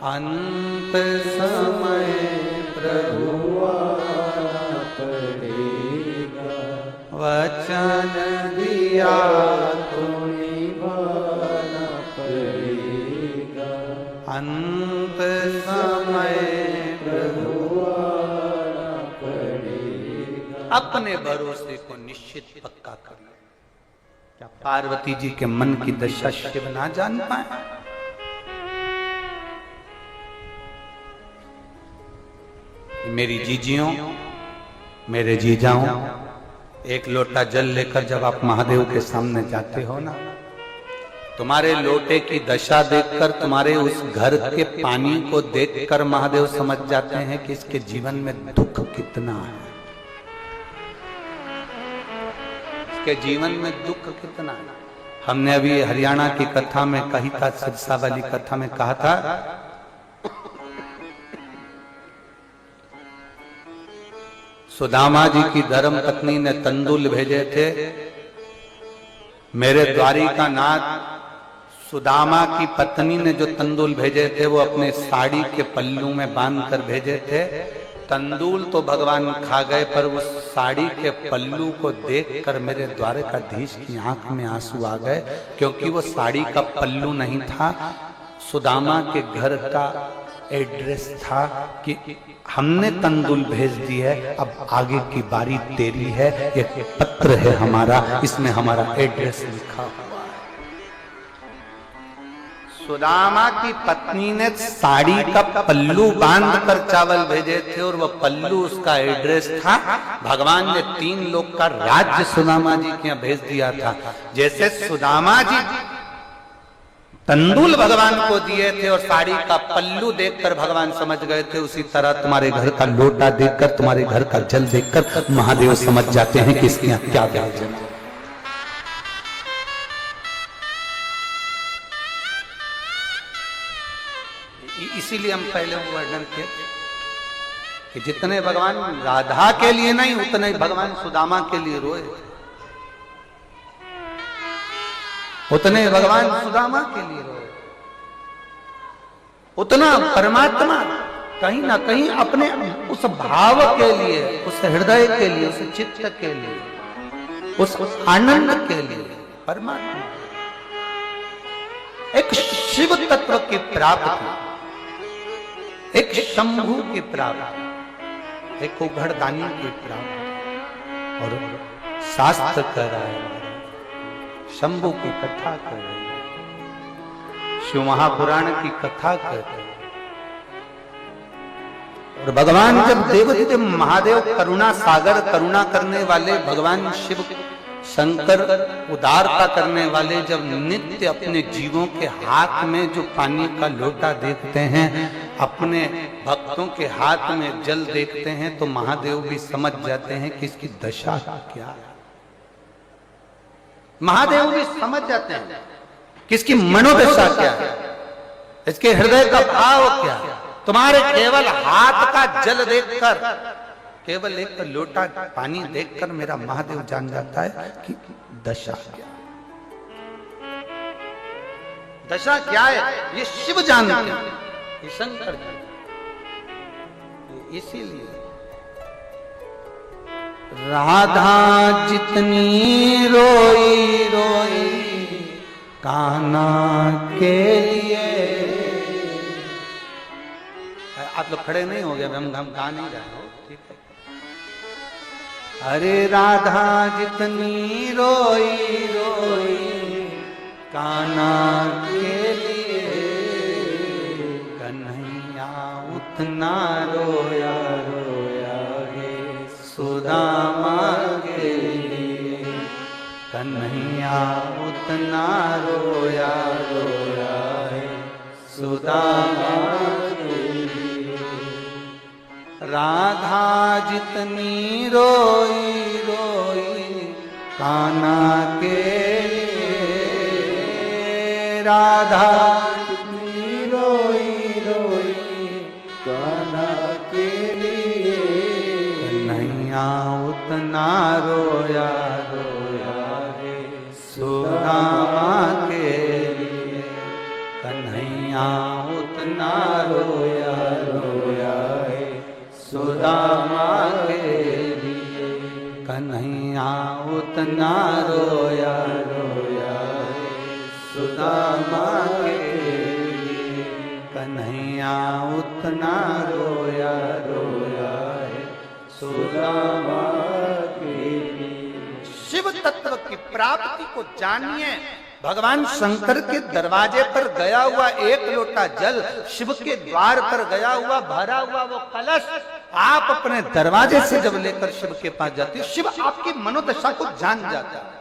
अंत समय प्रभु आना पड़ेगा, वचन दिया तो निभाना पड़ेगा। अंत समय प्रभु आना पड़ेगा। अपने भरोसे को निश्चित पक्का करिए। क्या पार्वती जी के मन की दशा शिव ना जान पाए? मेरी जीजियों, मेरे जीजाओं, एक लोटा जल लेकर जब आप महादेव के सामने जाते हो ना, तुम्हारे लोटे की दशा देखकर, तुम्हारे उस घर के पानी को देखकर महादेव समझ जाते हैं कि इसके जीवन में दुख कितना है, के जीवन में दुख कितना है। हमने अभी हरियाणा की कथा में कही था, सिरसा वाली कथा में कहा था, सुदामा जी की धर्म पत्नी ने तंदुल भेजे थे। मेरे द्वारिका नाथ सुदामा की पत्नी ने जो तंदुल भेजे थे वो अपने साड़ी के पल्लू में बांध कर भेजे थे। तंदूल तो भगवान खा गए, पर उस साड़ी के पल्लू को देखकर मेरे द्वारकाधीश की आंख में आंसू आ गए, क्योंकि वो साड़ी का पल्लू नहीं था, सुदामा के घर का एड्रेस था कि हमने तंदूल भेज दी है, अब आगे की बारी तेरी है, ये पत्र है हमारा, इसमें हमारा एड्रेस लिखा हुआ है। सुदामा की पत्नी ने साड़ी का पल्लू बांधकर चावल भेजे थे और वह पल्लू उसका एड्रेस था। भगवान ने 3 लोग का राज्य सुदामा जी के यहाँ भेज दिया था। जैसे सुदामा जी तंदूल भगवान को दिए थे और साड़ी का पल्लू देखकर भगवान समझ गए थे, उसी तरह तुम्हारे घर का लोटा देखकर, तुम्हारे घर का जल देखकर महादेव समझ जाते हैं कि इसके यहाँ क्या व्यंजन है। इसीलिए हम पहले वर्णन किए कि जितने भगवान राधा के लिए नहीं, उतने भगवान सुदामा के लिए रोए, उतने भगवान सुदामा के लिए रोए। उतना परमात्मा कहीं ना कहीं अपने उस भाव के लिए, उस हृदय के लिए, उस चित्त के लिए, उस आनंद के लिए परमात्मा एक शिव तत्व की प्राप्ति, एक शंभु की प्राप्ति, एक उघड़दानी की प्राप्ति। और शास्त्र कर रहा है, शंभु की कथा कर रहे हैं, शिव महापुराण की कथा कर रहे हैं। और भगवान जब देवदेव महादेव करुणा सागर, करुणा करने वाले भगवान शिव शंकर, उदारता करने वाले, जब नित्य अपने जीवों के हाथ में जो पानी का लोटा देखते हैं, अपने भक्तों के हाथ में जल देखते हैं, तो महादेव भी समझ जाते हैं कि इसकी दशा क्या है। महादेव भी समझ जाते हैं कि इसकी मनोदशा क्या है, इसके हृदय का भाव क्या है। तुम्हारे केवल हाथ का जल देखकर, केवल एक लोटा पानी देखकर मेरा महादेव जान जाता है कि दशा क्या, दशा क्या है। ये शिव जानते हैं, ये शंकर जी। इसीलिए राधा जितनी रोई रोई कान्हा के लिए। आप लोग खड़े नहीं हो गए, हम गा नहीं रहे हो, ठीक है। अरे राधा जितनी रोई रोई कान्हा के लिए, कन्हैया उतना रोया रोया है सुदामा के लिए। कन्हैया उतना रोया रोया है सुदामा के लिए। राधा जितनी रोई रोई कान्हा के लिए, राधा जितनी रोई रोई कान्हा के लिए। कन्हैया उतना रोया रोया है सुदामा के लिए। कन्हैया उतना रोया रोया है सुदामा के लिए। कन्हैया उतना रोया रोया है सुदामा के लिए। कन्हैया उतना रोया रोया है सुदामा के लिए। शिव तत्व की प्राप्ति को जानिए। भगवान शंकर के दरवाजे पर गया हुआ एक लोटा जल, शिव के द्वार पर गया हुआ भरा हुआ वो कलश, आप अपने दरवाजे से जब लेकर शिव के पास जाते हो, शिव आपकी मनोदशा को जान जाता है।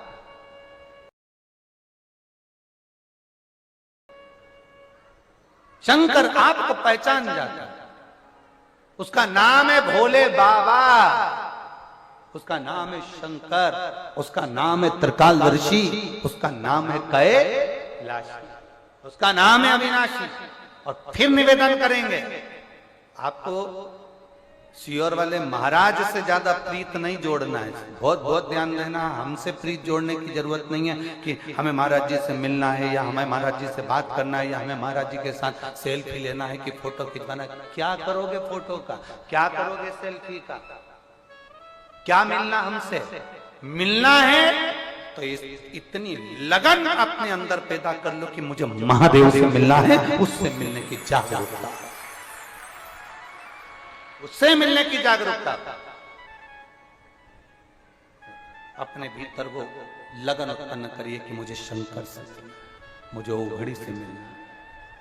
शंकर आपको पहचान जाता है। उसका नाम है भोले बाबा, उसका नाम है शंकर, उसका नाम है त्रिकालदर्शी, उसका नाम है कैलाशी, उसका नाम है अविनाशी। और फिर निवेदन करेंगे, आपको सियोर वाले महाराज से ज्यादा प्रीत नहीं जोड़ना है। बहुत बहुत ध्यान देना, हमसे प्रीत जोड़ने की जरूरत नहीं है कि हमें महाराज जी से मिलना है या हमें महाराज जी से बात करना है या हमें महाराज जी के साथ सेल्फी लेना है कि फोटो खिंचवाना है। क्या करोगे फोटो का, क्या करोगे सेल्फी का, क्या मिलना हमसे? मिलना है तो इतनी लगन अपने अंदर पैदा कर लो कि मुझे महादेव से मिलना है, उससे मिलने की जागरूकता, उससे मिलने की जागरूकता। अपने भीतर वो लगन उत्पन्न करिए कि मुझे शंकर से, मुझे उघड़ी से मिलना,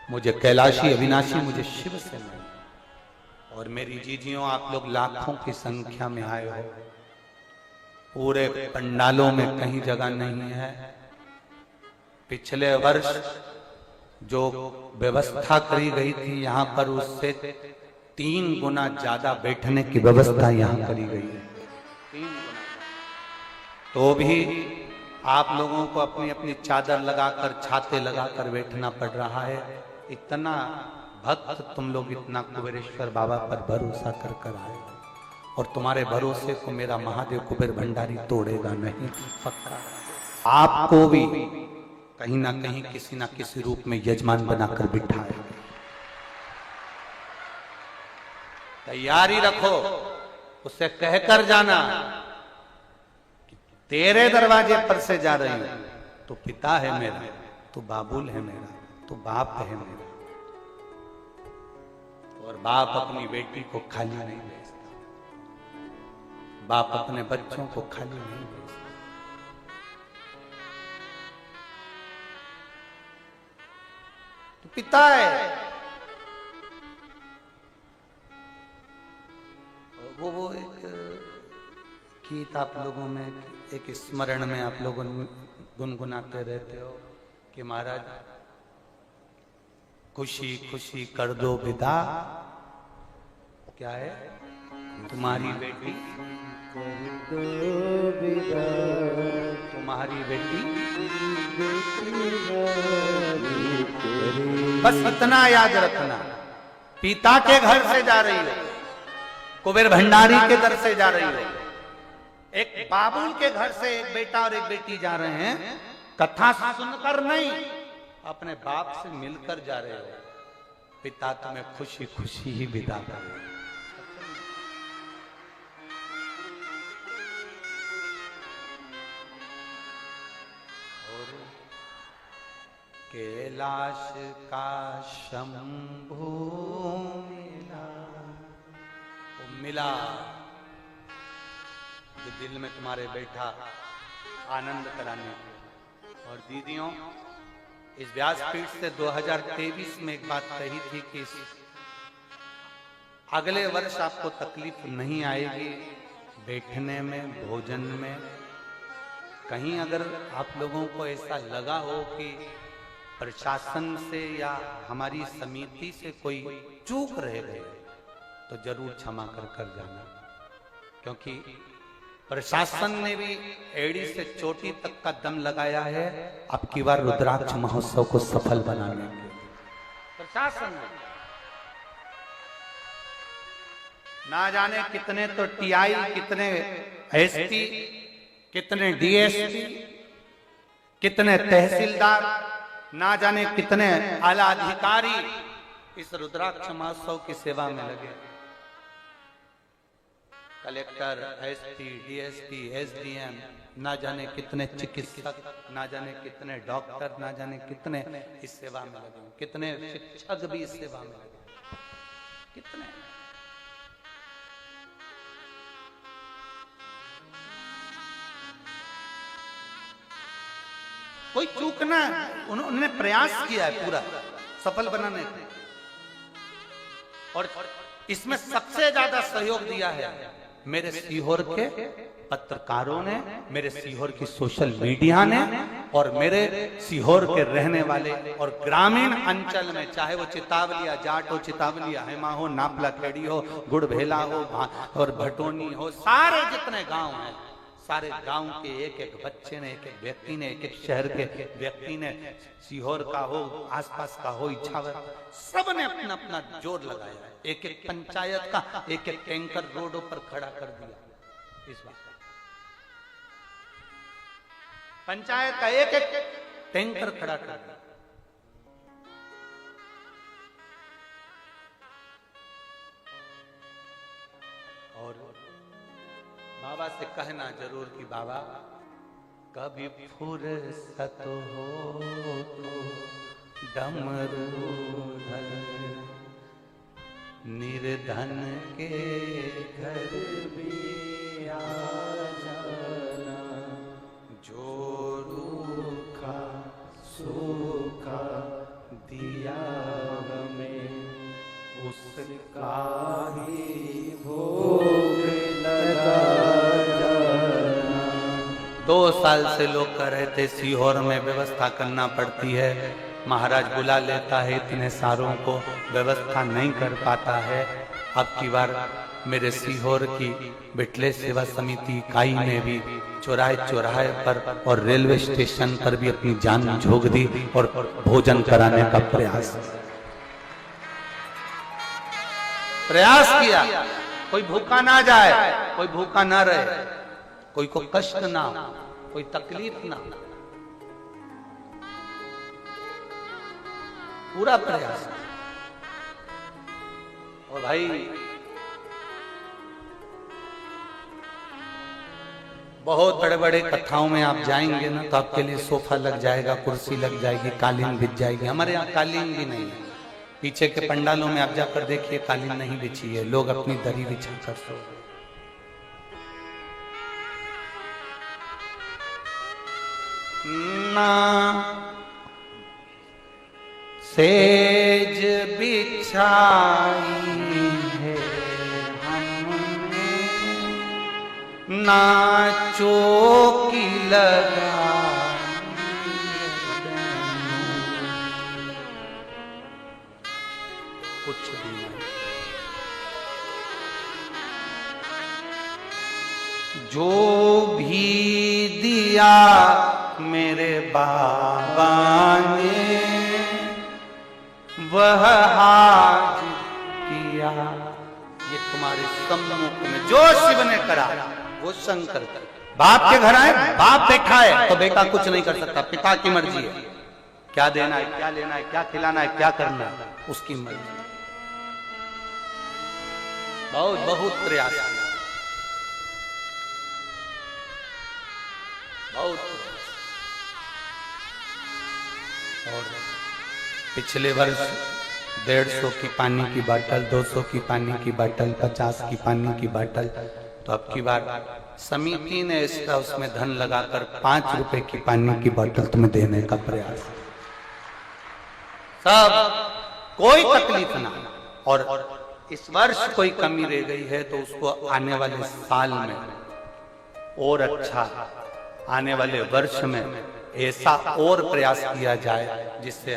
मुझे कैलाशी अविनाशी, मुझे शिव से मिल। और मेरी जीजियों, आप लोग लाखों की संख्या में आए हो, पूरे पंडालों में कहीं जगह नहीं है। पिछले वर्ष जो व्यवस्था करी गई थी यहाँ पर, उससे 3 गुना ज्यादा बैठने की व्यवस्था यहाँ करी गई है। 3 गुना। तो भी आप लोगों को अपनी अपनी चादर लगाकर, छाते लगाकर बैठना पड़ रहा है। इतना भक्त तुम लोग, इतना कुबेरेश्वर बाबा पर भरोसा कर कर आए, और तुम्हारे भरोसे को मेरा महादेव कुबेर भंडारी तोड़ेगा नहीं, पक्का। आपको भी कहीं ना कहीं किसी ना किसी रूप में यजमान बनाकर बिठाए। तैयारी रखो, उससे कहकर जाना कि तेरे दरवाजे पर से जा रही हूं, तू पिता है मेरा, तू बाबुल है मेरा, तू बाप है मेरा। और बाप अपनी बेटी को खाली नहीं भेजता, बाप अपने बच्चों को खाली नहीं भेजता। तो पिता है, वो एक गीत आप लोगों में, एक स्मरण में आप लोग गुनगुनाते रहते हो कि महाराज खुशी खुशी कर दो विदा, क्या है, तुम्हारी बेटी तुम्हारी बेटी। बस इतना याद रखना, पिता के घर से जा रही हो, कुबेर भंडारी के दर से जा रही हो, एक बाबुल के घर से एक बेटा और एक बेटी जा रहे हैं। कथा सुनकर नहीं, अपने बाप से मिलकर जा रहे हो। पिता तुम्हें खुशी खुशी ही विदा करे। कैलाश का शंभू मिला, वो मिला जो दिल में तुम्हारे बैठा आनंद कराने को। और दीदियों, इस व्यासपीठ से 2023 में एक बात कही थी कि अगले वर्ष आपको तकलीफ नहीं आएगी बैठने में, भोजन में। कहीं अगर आप लोगों को ऐसा लगा हो कि प्रशासन से या हमारी समिति से कोई चूक रह गए, तो जरूर क्षमा कर जाना, क्योंकि प्रशासन ने भी एड़ी से चोटी तक का दम लगाया है अब की बार रुद्राक्ष महोत्सव को सफल बनाने के लिए। प्रशासन ने ना जाने कितने तो टीआई, कितने एसपी, कितने डीएसपी, कितने तहसीलदार, ना जाने कितने आला अधिकारी इस रुद्राक्ष महोत्सव की सेवा में लगे। कलेक्टर, एसपी, डीएसपी, एसडीएम, ना जाने कितने चिकित्सक, ना जाने कितने डॉक्टर, ना जाने कितने इस सेवा में लगे, कितने शिक्षक भी इस सेवा में लगे, कितने। कोई चूकना, उन्होंने प्रयास किया है पूरा सफल बनाने का, और इसमें सबसे ज्यादा सहयोग दिया है मेरे सीहोर के पत्रकारों ने, मेरे सीहोर की सोशल मीडिया ने, और मेरे सीहोर के रहने वाले और ग्रामीण अंचल में, चाहे वो चितावलिया जाट हो, चितावलिया हेमा हो, नापला खेड़ी हो, गुड़भेला हो और भटोनी हो, सारे जितने गांव हैं, सारे गांव के एक एक बच्चे ने, एक एक व्यक्ति ने, एक एक शहर के व्यक्ति ने, सीहोर का हो, आसपास का हो, इच्छावर, सब ने अपना अपना जोर लगाया है। एक एक पंचायत का एक एक टैंकर रोडों पर खड़ा कर दिया। इस बात पंचायत का एक एक टैंकर खड़ा कर दिया। और बाबा से कहना जरूर कि बाबा कभी फुर्सत हो तो डमरूधर निर्धन के घर भी आ जाना, जो रूखा सूखा दिया साल से लोग कह रहे थे सीहोर में व्यवस्था करना पड़ती है, महाराज बुला लेता है, इतने सारों को व्यवस्था नहीं कर पाता है। अब की बार मेरे सीहोर की बिटले सेवा समिति इकाई ने भी चौराहे चौराहे पर और रेलवे स्टेशन पर भी अपनी जान झोंक दी और भोजन कराने का प्रयास किया। कोई भूखा ना जाए, कोई भूखा ना रहे, कोई को कष्ट ना हो, कोई तकलीफ ना, पूरा प्रयास। और भाई बहुत बड़े बड़े कथाओं में आप जाएंगे ना तो आपके लिए सोफा लग जाएगा, कुर्सी लग जाएगी, कालीन बिछ जाएगी। हमारे यहाँ कालीन भी नहीं है। पीछे के पंडालों में आप जाकर देखिए कालीन नहीं बिछी है, लोग अपनी दरी बिछा कर सो। ना सेज बिछाई है हमने, ना चौकी लगा, कुछ भी नहीं। जो भी दिया मेरे बाबा ने वह आज किया। ये तुम्हारे सम्मुख में जो शिव ने करा वो शंकर कर। बाप के घर आए, बाप बैठा है तो बेटा कुछ नहीं कर सकता, पिता की मर्जी है। क्या देना है, क्या लेना है, क्या खिलाना है, क्या करना है, उसकी मर्जी। बहुत बहुत प्रयास किया, बहुत। और पिछले वर्ष 150 की पानी की बोतल, 200 की पानी की बोतल, 50 की पानी की बोतल, तो अब की बार समिति ने इसका उसमें धन लगाकर 5 रुपए की पानी की बोतल तुम्हें देने का प्रयास। सब कोई तकलीफ ना। और इस वर्ष कोई कमी रह गई है तो उसको आने वाले साल में और अच्छा, आने वाले वर्ष में ऐसा और प्रयास किया जाए जिससे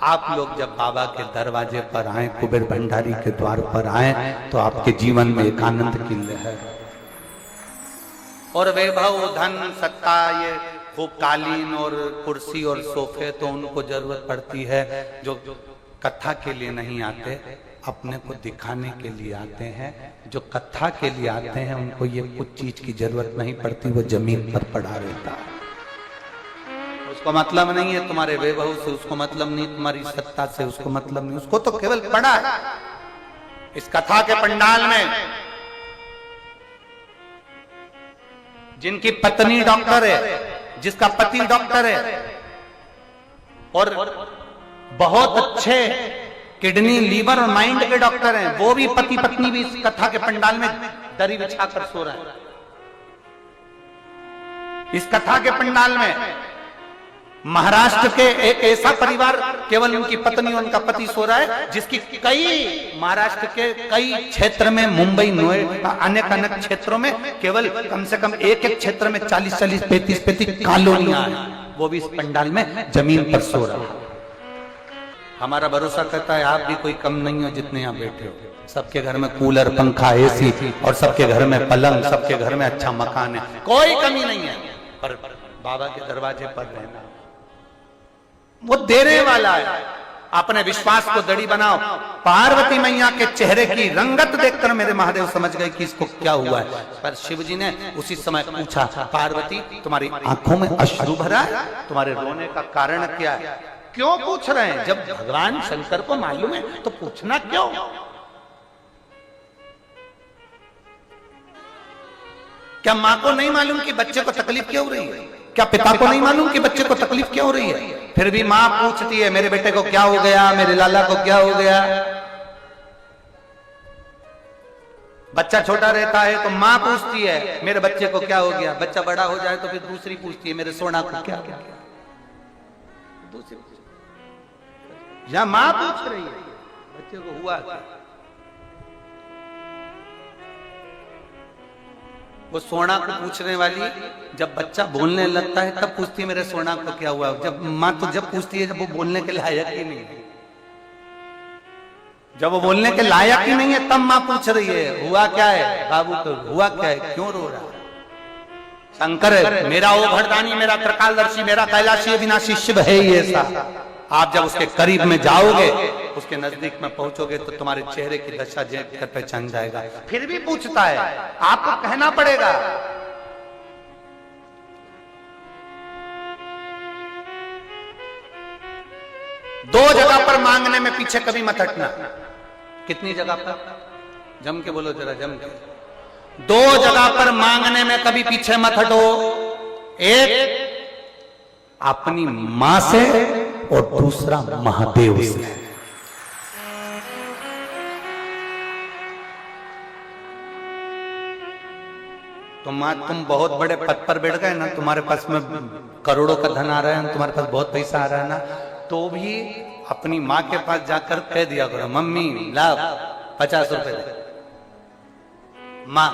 आप लोग जब बाबा के दरवाजे पर आए, कुबेर भंडारी के द्वार पर आए, तो आपके जीवन में एक आनंद की लहर और वैभव, धन, सत्ता, ये खूब कालीन और कुर्सी और सोफे तो उनको जरूरत पड़ती है जो कथा के लिए नहीं आते, अपने को दिखाने के लिए आते हैं। जो कथा के लिए आते हैं उनको ये कुछ चीज की जरूरत नहीं पड़ती, वो जमीन पर पड़ा रहता है। उसको मतलब नहीं है तुम्हारे वैभव से, उसको मतलब नहीं तुम्हारी सत्ता से, उसको मतलब नहीं, उसको तो केवल पड़ा है। इस कथा के पंडाल में जिनकी पत्नी डॉक्टर है, जिसका पति डॉक्टर है और बहुत अच्छे किडनी, लीवर और माइंड के डॉक्टर हैं, वो भी पति पत्नी भी इस कथा के पंडाल में दरी बिछाकर सो रहे हैं। इस कथा के पंडाल में महाराष्ट्र के एक ऐसा परिवार, केवल उनकी पत्नी और उनका पति सो रहा है, जिसकी कई महाराष्ट्र के कई क्षेत्र में, मुंबई, नोएडा, अनेक अनेक क्षेत्रों में केवल कम से कम एक एक क्षेत्र में 40-40, 35-35 कॉलोनियां हैं, वो भी इस पंडाल में जमीन पर सो रहा है। हमारा भरोसा करता है आप भी कोई कम नहीं हो जितने यहाँ बैठे हो। सबके घर में कूलर, पंखा, एसी और सबके घर में पलंग, सबके घर में अच्छा मकान है, कोई कमी नहीं है। पर बाबा के दरवाजे पर रहना, वो देने वाला है। अपने विश्वास को दड़ी बनाओ। पार्वती मैया के चेहरे की रंगत देखकर मेरे महादेव समझ गए कि इसको क्या हुआ है। पर शिव जी ने उसी समय पूछा, पार्वती तुम्हारी आंखों में अश्रु भरा है, तुम्हारे रोने का कारण क्या है? क्यों पूछ रहे हैं? जब भगवान शंकर को मालूम है तो पूछना क्यों? क्या मां को नहीं मालूम कि बच्चे को तकलीफ क्यों हो रही है? क्या पिता को नहीं मालूम कि बच्चे को तकलीफ क्यों हो रही है? फिर भी मां पूछती है, मेरे बेटे को क्या हो गया, मेरे लाला को क्या हो गया। बच्चा छोटा रहता है तो मां पूछती है मेरे बच्चे को क्या हो गया। बच्चा बड़ा हो जाए तो फिर दूसरी पूछती है मेरे सोना को क्या हो गया। दूसरी या मां पूछ रही है बच्चे को हुआ क्या। वो सोना को पूछने वाली जब बच्चा बोलने लगता है तब पूछती है मेरे सोना को क्या हुआ। जब माँ तो जब पूछती है जब वो बोलने के लायक ही नहीं है, जब वो बोलने के लायक ही नहीं है तब माँ पूछ रही है हुआ क्या है बाबू को, हुआ क्या है, क्यों रो रहा है। शंकर मेरा ओ भरदानी, मेरा त्रिकालदर्शी, मेरा कैलाशी अविनाशी शिव है ही ऐसा। आप जब उसके करीब में जाओगे, उसके नजदीक में पहुंचोगे तो तुम्हारे चेहरे की दशा देख कर पहचान जाएगा। फिर भी पूछता है, आपको कहना पड़ेगा। दो जगह पर मांगने में पीछे कभी मत हटना। कितनी जगह पर? जम के बोलो जरा, जम के। दो जगह पर मांगने में कभी पीछे मत हटो। एक अपनी मां से और दूसरा महादेव से। तुम बहुत बड़े पद पर बैठ गए ना, तुम्हारे पास में करोड़ों का धन आ रहा है, तुम्हारे पास बहुत पैसा आ रहा है ना, तो भी अपनी माँ के पास जाकर कह दिया करो, मम्मी ला 50 रुपए दे, माँ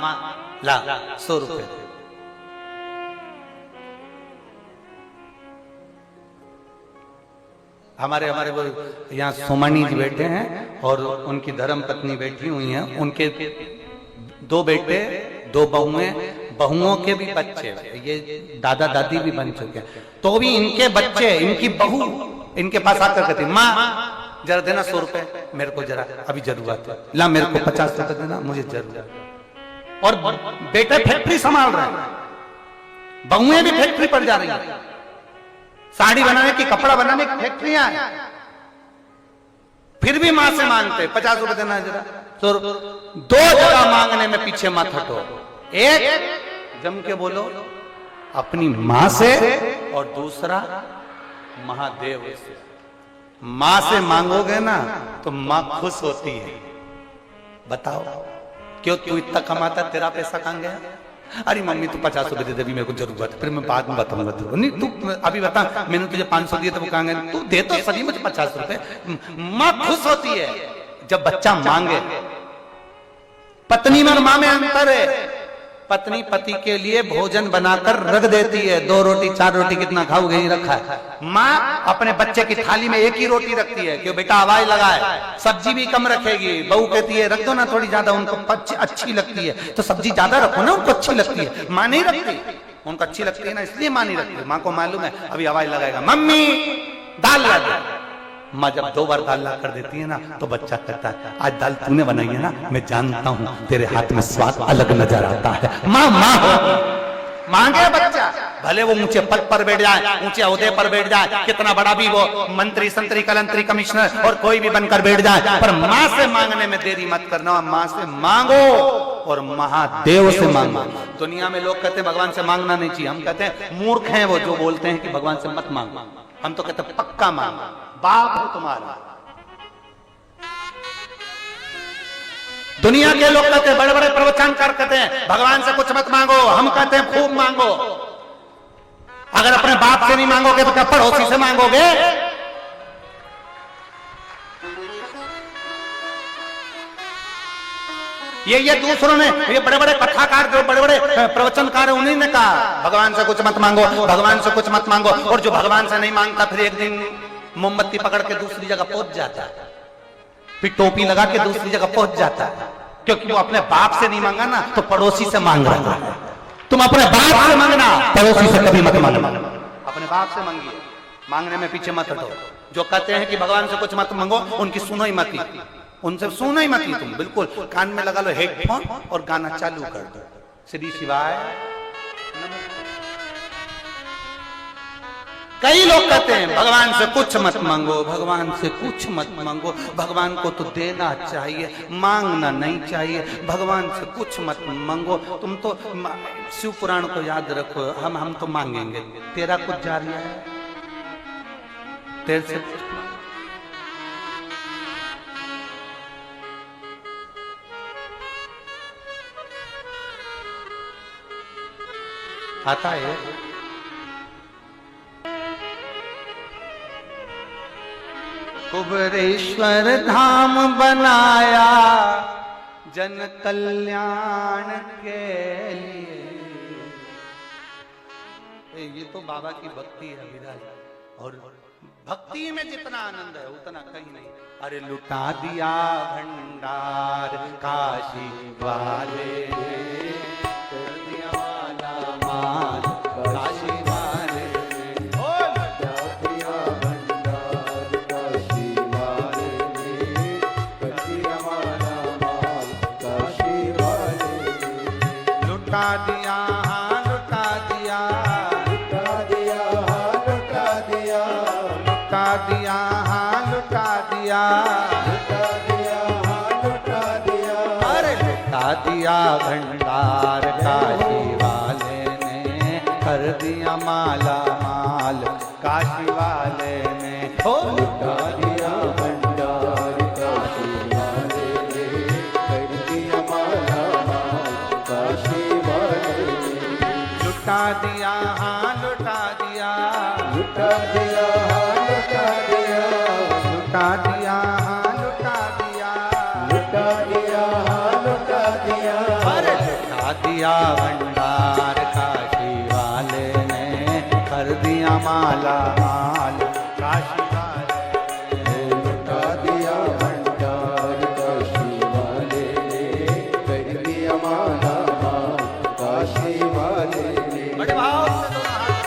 ला 100 रुपए दे। हमारे वो यहाँ सोमानी जी बैठे हैं और उनकी धर्म पत्नी बैठी हुई हैं, उनके 2 बेटे 2 बहुओं के भी बच्चे, ये दादा दादी भी बन चुके हैं, तो भी इनके बच्चे, इनकी बहू इनके पास आकर कहती, माँ जरा देना 100 रुपए, मेरे को जरा अभी जरूरत है, ला मेरे को 50 रुपए देना, मुझे जरूरत। और बेटे फैक्ट्री संभाल रहे हैं, बहुएं भी फैक्ट्री पर जा रही हैं, साड़ी बनाने की, कपड़ा बनाने की फैक्ट्रियां हैं, फिर भी मां से मांगते 50 रुपए देना जरा। तो 2 जगह मांगने में पीछे मत हटो। एक जम के बोलो अपनी मां से और दूसरा महादेव से। मां से मांगोगे ना तो मां खुश होती है। बताओ क्यों, तू इतना कमाता, तेरा पैसा कहां गया? अरे मम्मी तू 50 रुपए दे दे, अभी मेरे को जरूरत है, फिर मैं बाद में बताऊंगा तेरे। नहीं तू अभी बता, मैंने तुझे 500 दिए तो वो कहां गए? तू दे तो सही मुझे 50 रुपए। मां खुश होती है जब बच्चा मांगे। पत्नी में और मां में अंतर है। पत्नी पति के लिए भोजन बनाकर रख देती है, 2 रोटी 4 रोटी कितना खाओगे, ही रखा है। माँ अपने बच्चे की थाली में 1 ही रोटी रखती है, क्यों बेटा आवाज लगाए, सब्जी भी कम रखेगी। बहू कहती है रख दो ना थोड़ी ज्यादा, उनको अच्छी लगती है, तो सब्जी ज्यादा रखो ना, उनको अच्छी लगती है। माँ नहीं रखती, उनको अच्छी लगती है ना, इसलिए माँ नहीं रखती। माँ को मालूम है अभी आवाज लगाएगा, मम्मी दाल ला दे। माँ जब 2 बार दाल ला कर देती है ना, तो बच्चा कहता है आज दाल तूने बनाई है ना, मैं जानता हूँ तेरे हाथ में स्वाद अलग नजर आता है। माँ मांगे बच्चा, भले वो ऊंचे पद पर बैठ जाए, ऊंचे ओहदे पर बैठ जाए, कितना बड़ा भी वो मंत्री संतरी कलंतरी कमिश्नर और कोई भी बनकर बैठ जाए, पर माँ से मांगने में देरी मत करना। माँ से मांगो और महादेव से मांगो। दुनिया में लोग कहते हैं भगवान से मांगना नहीं चाहिए, हम कहते हैं मूर्ख हैं वो जो बोलते हैं कि भगवान से मत मांगो। हम तो कहते हैं पक्का मांगो, बाप हो तुम्हारा। दुनिया के लोग कहते हैं, बड़े बड़े प्रवचनकार कहते हैं भगवान से कुछ मत मांगो, हम कहते हैं खूब मांगो। अगर अपने बाप से नहीं मांगोगे तो क्या पड़ोसी से मांगोगे? ये दूसरों ने, ये बड़े बड़े कथाकार जो बड़े बड़े प्रवचनकार है, उन्हीं ने कहा भगवान से कुछ मत मांगो, भगवान से कुछ मत मांगो। और जो भगवान से नहीं मांगता फिर एक दिन मोमबत्ती पकड़ के दूसरी जगह पहुंच जाता है, फिर टोपी लगा के दूसरी जगह पहुंच जाता है, क्योंकि वो अपने बाप से नहीं मांगा ना, तो पड़ोसी से मांग रहा है। तुम अपने बाप से मांगना, पड़ोसी से कभी मत मांगना। अपने बाप से मांगिए, मांगने में पीछे मत हटो। जो कहते हैं कि भगवान से कुछ मत मांगो, उनकी सुनो ही मत, उनसे सुनो ही मत। तुम बिल्कुल कान में लगा लो हेडफोन और गाना चालू कर दो, श्री शिवाय। कई लोग कहते हैं भगवान से कुछ मत मांगो, भगवान से कुछ मत मांगो, भगवान को तो देना चाहिए, मांगना नहीं चाहिए, भगवान से कुछ मत मांगो। तुम तो शिव पुराण को याद रखो, हम तो मांगेंगे, तेरा कुछ जारी है, तेरे से आता है। कुबेरेश्वर धाम बनाया जन कल्याण के लिए, ये तो बाबा की भक्ति है विराज, और भक्ति में जितना आनंद है उतना कहीं नहीं। अरे लुटा दिया भंडार काशी वाले, कर दिया माला माल काशी वाले, लुटा दिया भंडार काशी वाले ने, कर दिया माला माल काशी वाले ने। लुटा दिया हाँ लुटा दिया, लुटा दिया हाँ लुटा दिया, लुटा दिया हाँ लुटा दिया, लुटा दिया हाँ लुटा दिया। अरे लुटा दिया भंडार काशी वाले ने, कर दिया माला माल काशी वाले ने। हो लुटा दिया भंडार काशी वाले ने, कर दिया माला माल काशी वाले ने। लुटा दिया हाँ लुटा दिया, लुटा दिया हाँ लुटा दिया, लुटा दिया हाँ लुटा दिया, लुटा दिया हाँ लुटा दिया। अरे लुटा दिया भंडार काशी वाले ने, कर दिया माला माल काशी वाले ने। लुटा दिया भंडार काशी वाले ने, कर दिया माला माल काशी वाले ने। बड़े भाव से दोनों हाथ।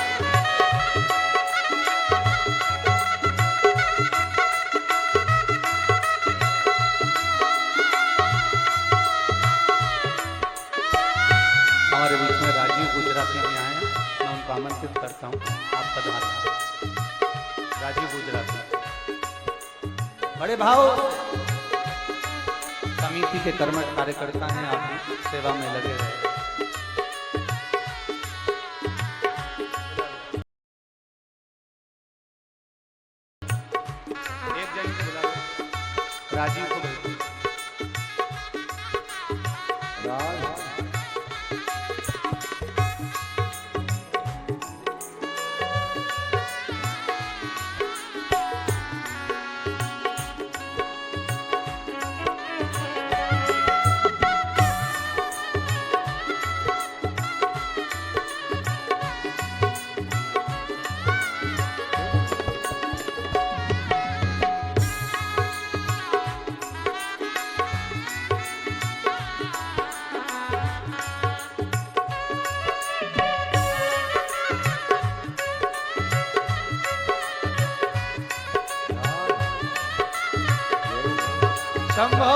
हमारे बीच में राजीव गुजराती यहाँ हैं, मैं उनको आमंत्रित करता हूँ, आप पधारें। राजीव गुजराती बड़े भाव समिति के कर्मठ कार्यकर्ता हैं, आप भी सेवा में लगे रहे। एक जन को बुलाओ, राजीव को भेजो। राज शंभो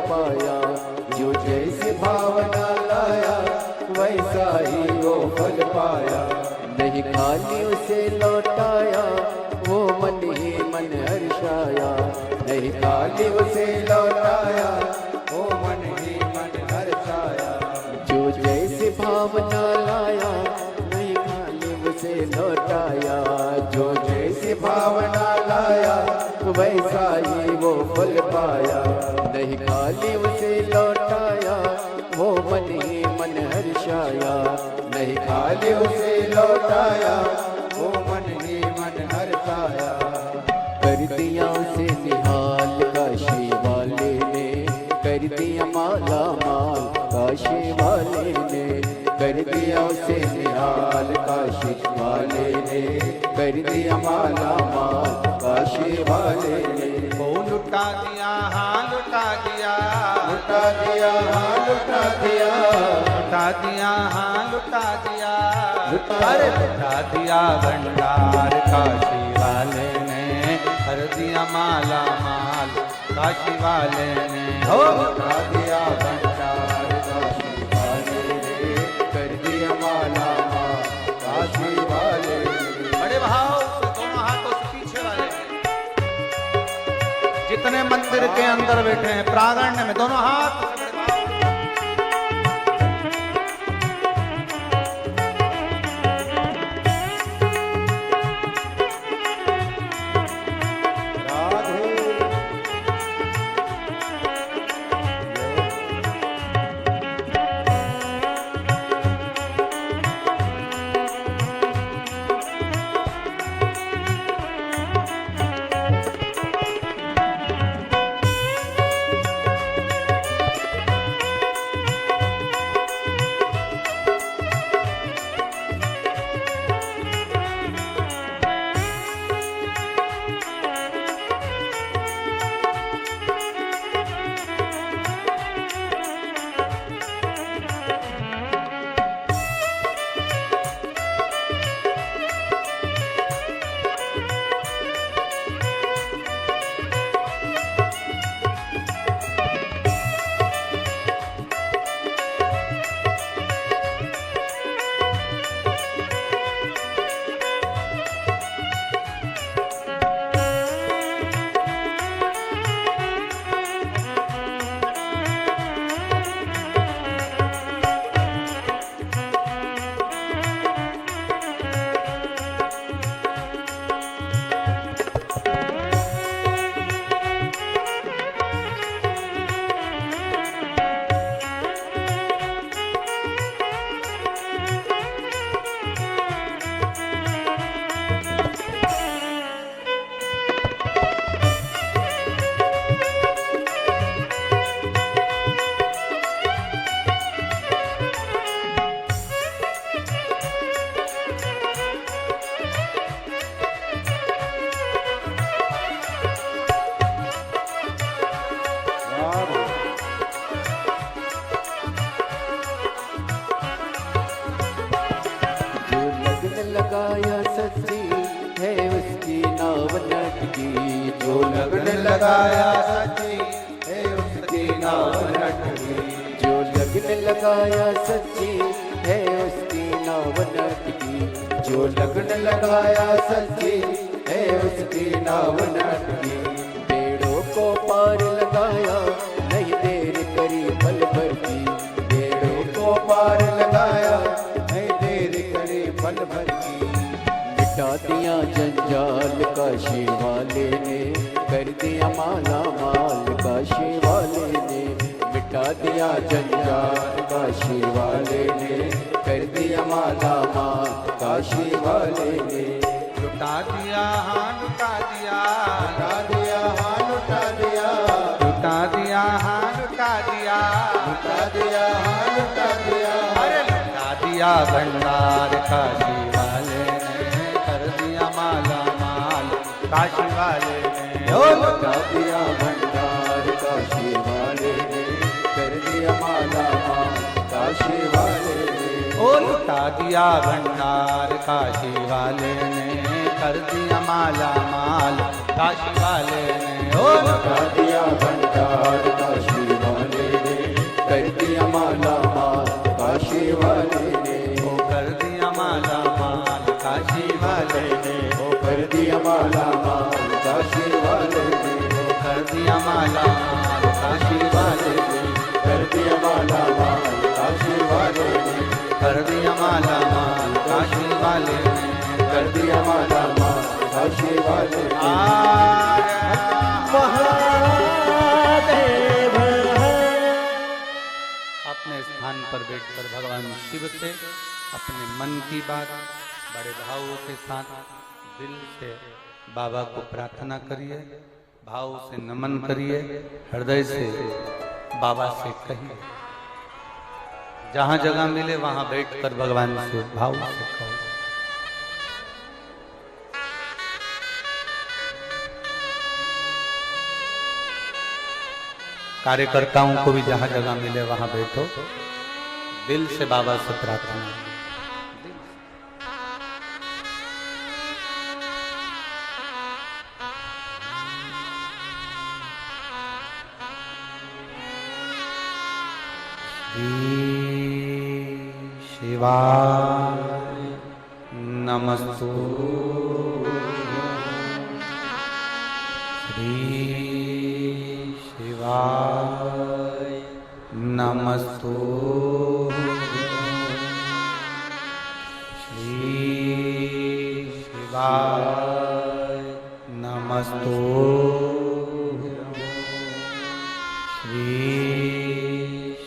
पाया, जो जैसी भावना लाया वैसा ही वो फल पाया। नहीं खाली उसे लौटाया वो मन ही मन हर्षाया, नहीं खाली उसे लौटाया वो मन ही मन हर्षाया। जो जैसी भावना लाया नहीं खाली उसे लौटाया, जो जैसी भावना लाया वैसा ही वो फल पाया। नहीं खाली उसे लौटाया वो मन ही मन हर्षाया, नहीं खाली उसे लौटाया वो मन ही मन हर्षाया। कर दिया उसे निहाल काशी वाले ने, कर दिया माला माल काशी वाले ने, कर दिया उसे निहाल काशी वाले ने, कर दिया माला माल काशी वाले ने। वो लुटा दिया हाँ लुटा दिया, लुटा दिया हाँ लुटा दिया, लुटा दिया हाँ लुटा दिया, लुटा अरे लुटा दिया भंडार काशी वाले ने कर दिया माला माल, काशी वाले ने हो लुटा दिया भंडार काशी वाले ने, कर दिया माला माल काशी वाले ने। बड़े भाव से दोनों हाथों से पीछे वाले जितने मंदिर के अंदर बैठे हैं प्रांगण में दोनों हाथ से बड़े भाव राधे लगाया सच्ची है उसकी नाव लटकी। जो लगन लगाया सच्ची है उसकी नाव लटकी। जो लगन लगाया सच्ची है उसकी नाव लटकी। पेड़ों को पार लगाया नहीं देर करी पल भर की। पेड़ों को पार लगाया नहीं देर करी पल भर की। मिटा दिया जंजाल काशी वाले ने, कर दिया माला माल काशी वाले ने। मिटा दिया जंजाल काशी वाले ने, कर दिया माला माल काशी वाले ने। लुटा दिया हाँ लुटा दिया, लुटा दिया हाँ लुटा दिया। लुटा दिया हाँ लुटा दिया, लुटा दिया हाँ लुटा दिया। अरे लुटा दिया भंडार काशी वाले ने, कर दिया माला माल काशी वाले ने। ओ लुटा दिया भंडार काशी वाले ने, कर दिया माला माल काशी वाले ने। ओ लुटा दिया भंडार काशी वाले ने, कर दिया माला माल काशी वाले ने। ओ लुटा दिया भंडार काशी वाले ने, कर दिया माला माल काशी वाले ने। ओ कर दिया माला माल काशी वाले ने, ओ कर दिया माला माल काशी वाले ने। ओ कर दिया माला माल काशी वाले ने, कर दिया माला माल काशी वाले ने। कर दिया माला माल काशी वाले ने। कर दिया माला माल काशी वाले ने। महादेव अपने स्थान पर बैठकर भगवान शिव से अपने मन की बात बड़े भावों के साथ दिल से बाबा को प्रार्थना करिए, भाव से नमन करिए, हृदय से बाबा से कहिए। जहां जगह मिले वहां बैठकर भगवान से भाव से कहो। कार्यकर्ताओं को भी जहां जगह मिले वहां बैठो, दिल से बाबा से प्रार्थना। शिवाय नमस्तु श्री शिवाय नमस्तु श्री शिवाय नमस्तु श्री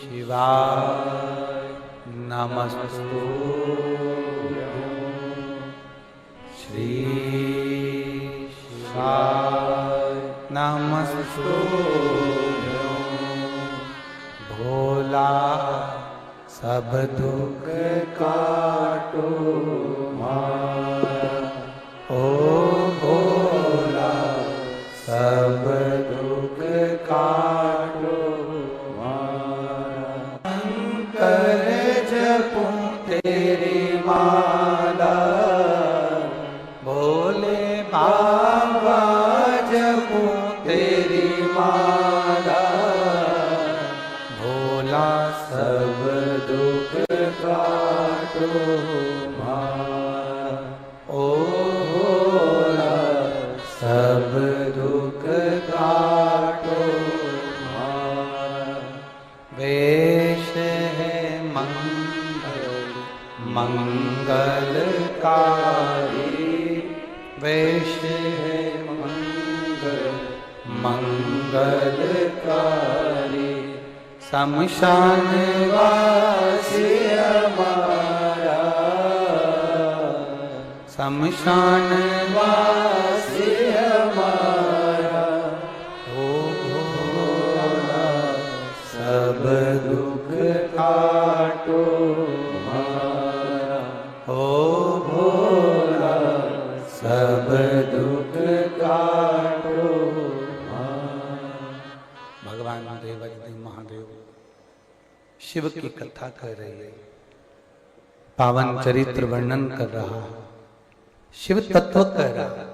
शिवाय नमस्तु श्री शिवाय नमस्तु भोला सब दुख काटो मारा ओ भोला सब दुख काटो मारा शंकर जपूं तेरी माला भोले बाबा जपूं तेरी माला भोला सब दुख काटो मारा ओ भोला सब दुख काटो मारा वेश है मंगलकारी वेश है मंगलकारी शमशान वासी हमारा शमशान वासी हमारा ओ भोला सब दुख काटो हमारा ओ भोला सब दुख काटो हमारा। भगवान देवजी महादेव शिव की कथा कर रही है, पावन चरित्र वर्णन कर रहा है, शिव तत्व कह रहा है।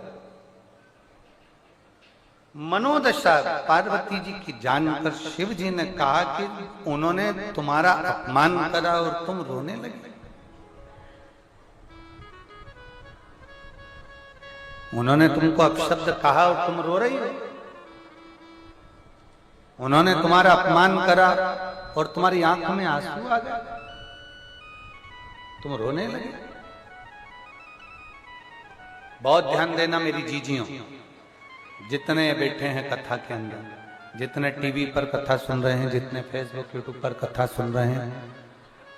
मनोदशा पार्वती जी की जानकर शिव जी ने कहा कि उन्होंने तुम्हारा अपमान करा और तुम रोने लगे। उन्होंने तुमको अपशब्द कहा और तुम रो रही हो। उन्होंने तुम्हारा अपमान करा और तुम्हारी आंखों में आंसू आ गए, तुम रोने लगे। बहुत ध्यान देना मेरी जीजियों, जितने बैठे हैं कथा के अंदर, जितने टीवी पर कथा सुन रहे हैं, जितने फेसबुक यूट्यूब पर कथा सुन रहे हैं,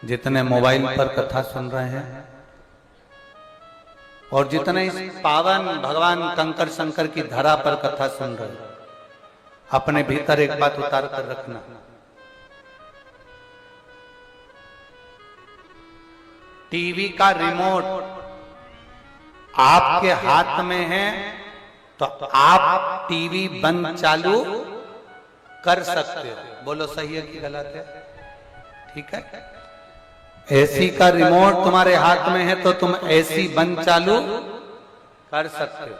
जितने मोबाइल पर कथा सुन रहे हैं, और जितने इस पावन भगवान कंकर शंकर की धरा पर कथा सुन रहे हैं, अपने भीतर एक बात उतार कर रखना। टीवी का रिमोट आपके हाथ में है तो आप टीवी बंद चालू कर सकते हो। बोलो सही है कि गलत है? ठीक है। एसी का रिमोट तुम्हारे हाथ में है तो तुम एसी बंद चालू कर सकते हो।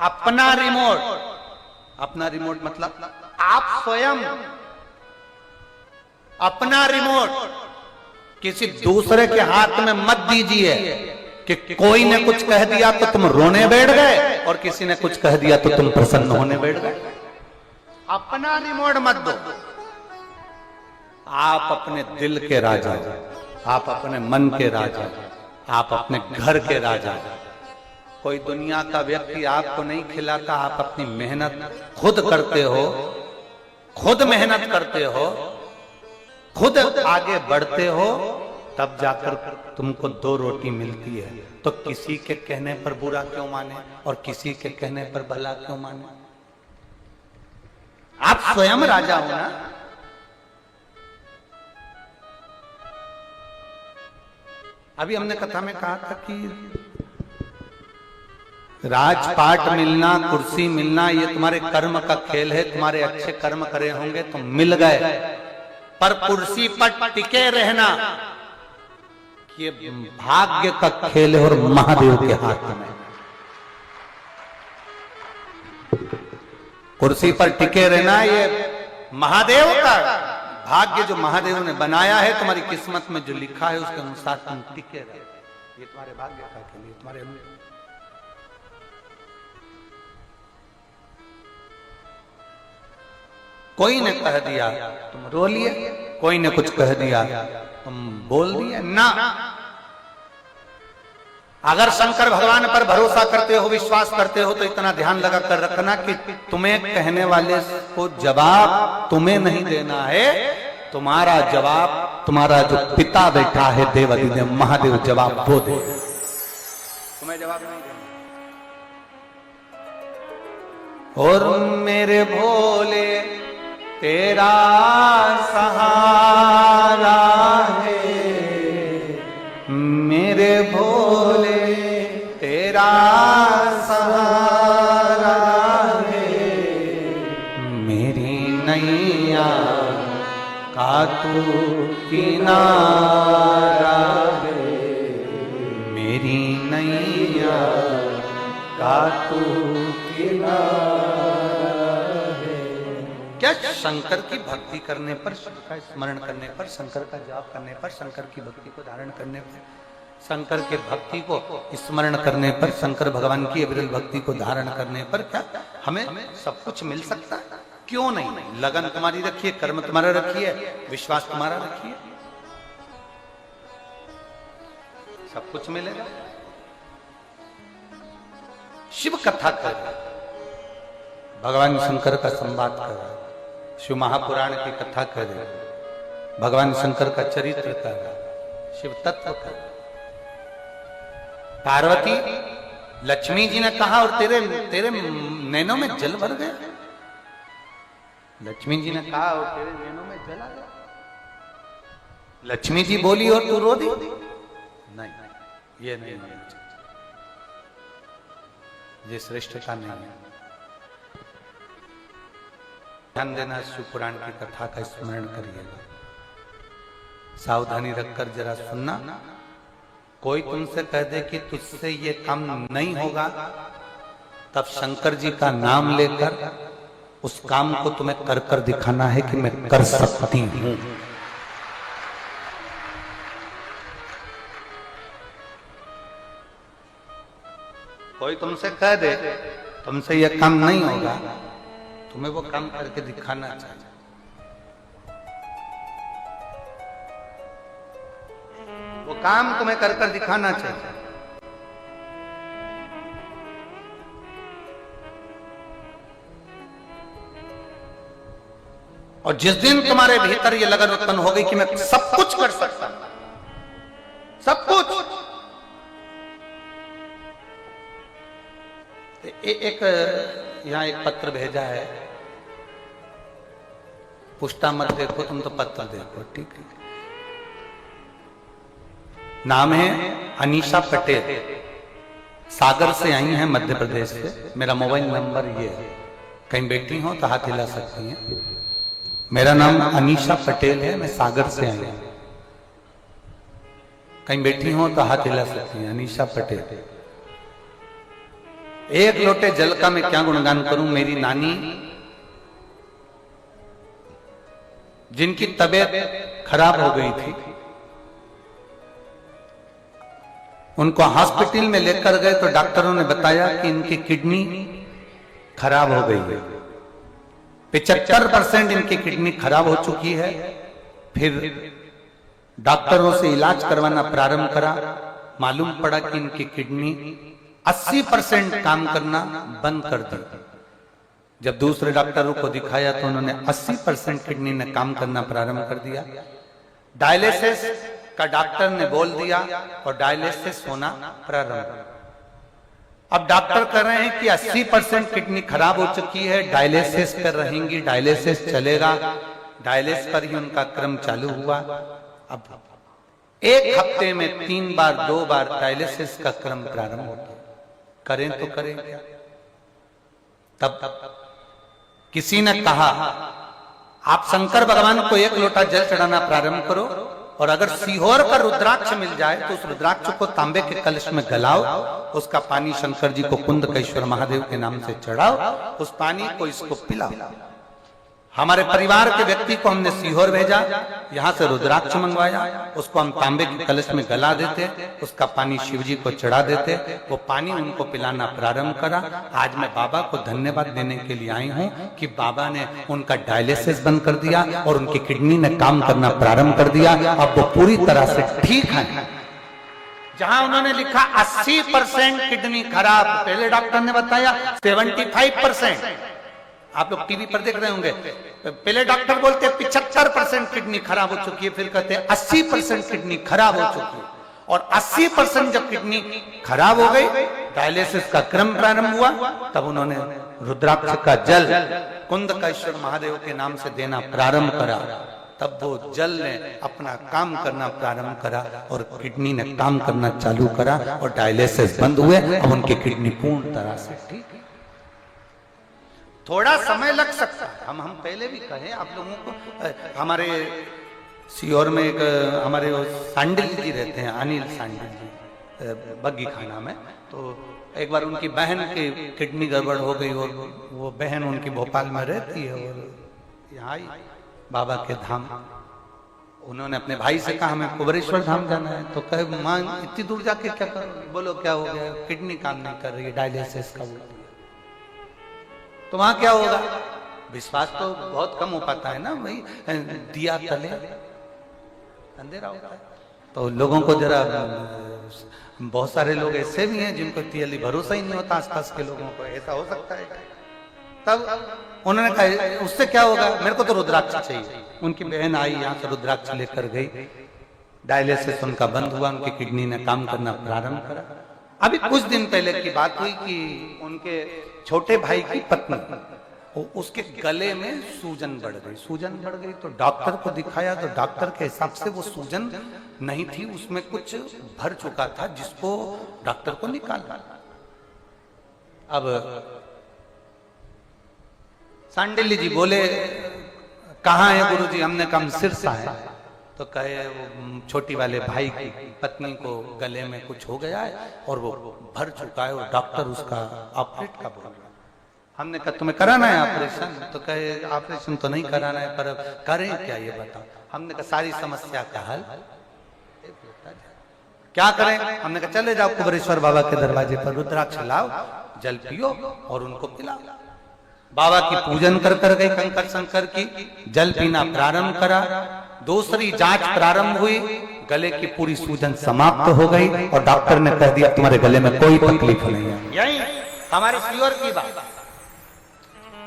अपना रिमोट मतलब आप स्वयं अपना रिमोट किसी दूसरे के हाथ में मत दीजिए कि कोई ने कुछ कह दिया तो तुम रोने बैठ गए और किसी ने कुछ कह दिया तो तुम प्रसन्न होने बैठ गए। अपना रिमोट मत दो। आप अपने दिल के राजा, आप अपने मन के राजा, आप अपने घर के राजा। कोई दुनिया का व्यक्ति आपको नहीं खिलाता, आप अपनी मेहनत खुद करते हो, खुद मेहनत करते हो, खुद आगे बढ़ते हो, तब जाकर तुमको 2 रोटी मिलती है। तो किसी के कहने पर बुरा क्यों माने और किसी के कहने पर भला क्यों माने? आप स्वयं राजा हो ना। अभी हमने कथा में कहा था कि राजपाट मिलना, कुर्सी मिलना, ये तुम्हारे कर्म का खेल है। तुम्हारे अच्छे कर्म करे होंगे तो मिल गए, पर कुर्सी पर टिके रहना ये भाग्य का खेल है और महादेव के हाथ में। कुर्सी पर टिके रहना ये महादेव का भाग्य, जो महादेव ने बनाया है, तुम्हारी किस्मत में जो लिखा है उसके अनुसार तुम टिके रहे, ये तुम्हारे भाग्य का के लिए, तुम्हारे कोई ने कह दिया तुम रो लिए, कोई ने कुछ कह दिया तुम बोल दिए ना। अगर शंकर भगवान पर भरोसा करते हो, विश्वास करते हो, तो इतना ध्यान लगा कर रखना कि तुम्हें कहने वाले को जवाब तुम्हें नहीं देना है, तुम्हारा जवाब तुम्हारा जो पिता बैठा है देवाधिदेव महादेव जवाब वो दे, तुम्हें जवाब नहीं देना। और मेरे भोले तेरा सहारा है, मेरे भोले तेरा सहारा है, मेरी नैया का तू किनारा है, मेरी नैया का तू किनारा है। क्या शंकर की भक्ति करने पर, शंकर का स्मरण करने पर, शंकर का जाप करने पर, शंकर की भक्ति को धारण करने पर, शंकर के भक्ति को स्मरण करने पर, शंकर भगवान की अविरल भक्ति को धारण करने पर क्या हमें सब कुछ मिल सकता है? क्यों नहीं? लगन तुम्हारी रखिए, कर्म तुम्हारा रखिए, विश्वास तुम्हारा रखिए, सब कुछ मिलेगा। शिव कथा कर, भगवान शंकर का संवाद कर, शिव महापुराण की कथा कर, भगवान शंकर का चरित्र कर, शिव तत्व कर। पार्वती लक्ष्मी जी ने कहा और तेरे तेरे नैनों में जल भर गया, लक्ष्मी जी ने कहा और तेरे नैनों में जल आ गया। लक्ष्मी जी बोली और तू रो दी? नहीं, ये नहीं होना चाहिए, ये श्रेष्ठता नहीं है। ध्यान देना, शिव पुराण की कथा का स्मरण करिएगा, सावधानी रखकर जरा सुनना। कोई तुमसे कह दे कि तुझसे ये काम नहीं होगा, तब शंकर जी का नाम लेकर उस काम को तुम्हें कर कर दिखाना है कि मैं कर सकती हूं। कोई तुमसे कह दे तुमसे ये काम नहीं होगा, तुम्हें वो काम करके दिखाना चाहिए। वो काम तुम्हें कर कर दिखाना चाहिए। और जिस दिन तुम्हारे भीतर ये लगन उत्पन्न हो गई कि मैं सब कुछ कर सकता हूं, सब कुछ, एक यहां एक पत्र भेजा है, पुष्टा मत देखो, तुम तो पत्र देखो, ठीक है। नाम है अनीशा पटेल, सागर से आई हैं, मध्य प्रदेश से। मेरा मोबाइल नंबर ये है, कहीं बैठी हो तो हाथ हिला सकती हैं। मेरा नाम अनीशा पटेल है, मैं सागर से आई हूं, कहीं बैठी हो तो हाथ हिला सकती हैं। अनीशा पटेल, एक लोटे जल का मैं क्या गुणगान करूं। मेरी नानी जिनकी तबीयत खराब हो गई थी, उनको हॉस्पिटल में लेकर गए तो डॉक्टरों ने बताया कि इनकी किडनी खराब हो गई है, 75% इनकी किडनी खराब हो चुकी है। फिर डॉक्टरों से इलाज करवाना प्रारंभ करा, मालूम पड़ा कि इनकी किडनी 80% काम करना बंद कर दी। जब दूसरे डॉक्टरों को दिखाया तो उन्होंने 80% किडनी ने काम करना प्रारंभ कर दिया। डायलिसिस का डॉक्टर ने बोल दिया और डायलिसिस होना प्रारंभ। अब डॉक्टर कह रहे हैं कि 80% किडनी खराब हो चुकी है, डायलिसिस पर रहेंगी, डायलिसिस चलेगा। डायलिसिस पर ही उनका क्रम चालू हुआ। अब एक हफ्ते में 3 बार 2 बार डायलिसिस का क्रम प्रारंभ हो गया। करें तो करें क्या? तब किसी ने कहा आप शंकर भगवान को 1 लोटा जल चढ़ाना प्रारंभ करो, और अगर सीहोर का रुद्राक्ष मिल जाए तो उस रुद्राक्ष को तांबे के कलश में गलाओ, उसका पानी शंकर जी को कुंदकेश्वर महादेव के नाम से चढ़ाओ, उस पानी को इसको पिलाओ। हमारे परिवार के व्यक्ति को हमने सीहोर भेजा, यहाँ से रुद्राक्ष मंगवाया, उसको हम तांबे के कलश में गला देते, उसका पानी शिव जी को चढ़ा देते, वो पानी उनको पिलाना प्रारंभ करा। आज मैं बाबा को धन्यवाद देने के लिए आई हूँ कि बाबा ने उनका डायलिसिस बंद कर दिया और उनकी किडनी ने काम करना प्रारंभ कर दिया। अब वो पूरी तरह से ठीक है। जहां उन्होंने लिखा 80% किडनी खराब, पहले डॉक्टर ने बताया 75%। आप लोग टीवी पर देख रहे होंगे, पहले डॉक्टर बोलते हैं 75% किडनी खराब हो चुकी है, फिर कहते हैं 80% किडनी खराब हो चुकी है। और 80% जब किडनी खराब हो गई, डायलिसिस का क्रम प्रारंभ हुआ, तब उन्होंने रुद्राक्ष का जल कुंदकेश्वर महादेव के नाम से देना प्रारंभ करा। तब वो जल ने अपना काम करना प्रारंभ करा और किडनी ने काम करना चालू करा और डायलिसिस बंद हुए। अब उनकी किडनी पूर्ण तरह से ठीक है। थोड़ा समय लग सकता है, हम पहले भी कहे आप लोगों को। हमारे सीहोर में एक हमारे सांडिल जी रहते हैं, अनिल सांडिल जी, बग्गी खाना में। तो एक बार उनकी बहन की किडनी गड़बड़ हो गई और वो बहन उनकी भोपाल में रहती है और यहाँ आई बाबा के धाम। उन्होंने अपने भाई से कहा हमें कुबरेश्वर धाम जाना है। तो कहे मां इतनी दूर जाके क्या करोगे? बोलो क्या हो गया? किडनी काम नहीं कर रही है, डायलिसिस का। तो वहां क्या होगा? विश्वास तो बहुत कम हो पाता है ना भाई, दिया तले अंधेरा होता है। तो लोगों को जरा, बहुत सारे लोग ऐसे भी हैं जिनको क्लियरली भरोसा ही नहीं होता आसपास के लोगों को, ऐसा हो सकता है। तब उन्होंने कहा उससे क्या होगा, मेरे को तो रुद्राक्ष चाहिए। उनकी बहन आई, यहाँ से रुद्राक्ष लेकर गई, डायलिसिस उनका बंद हुआ, उनकी किडनी ने काम करना प्रारंभ करा। अभी कुछ दिन पहले की बात हुई कि उनके छोटे भाई की पत्नी, उसके गले में सूजन बढ़ गई। सूजन बढ़ गई तो डॉक्टर को दिखाया, तो डॉक्टर के हिसाब से वो सूजन नहीं थी, उसमें कुछ भर चुका था, जिसको डॉक्टर को निकाला। अब सांडिल्य जी बोले कहाँ है गुरुजी? हमने कहा सिरसा है। तो कहे वो छोटी वाले भाई की पत्नी को गले में कुछ हो गया है और वो भर चुका है और डॉक्टर उसका ऑपरेट का बोल रहा है। हमने कहा तुम्हें कराना है ऑपरेशन? तो कहे ऑपरेशन तो नहीं कराना है, पर करें क्या ये बताओ। हमने कहा सारी समस्या का हल क्या करें? हमने कहा चले जाओ कुबरेश्वर बाबा के दरवाजे पर, रुद्राक्ष लाओ, जल पियो और उनको पिलाओ। बाबा की पूजन कर गई कंकर शंकर की, जल पीना प्रारंभ करा। दूसरी जांच प्रारंभ हुई, गले की पूरी सूजन समाप्त हो गई और डॉक्टर ने कह दिया तुम्हारे गले में कोई तकलीफ नहीं है। यही हमारे सीहोर की बात।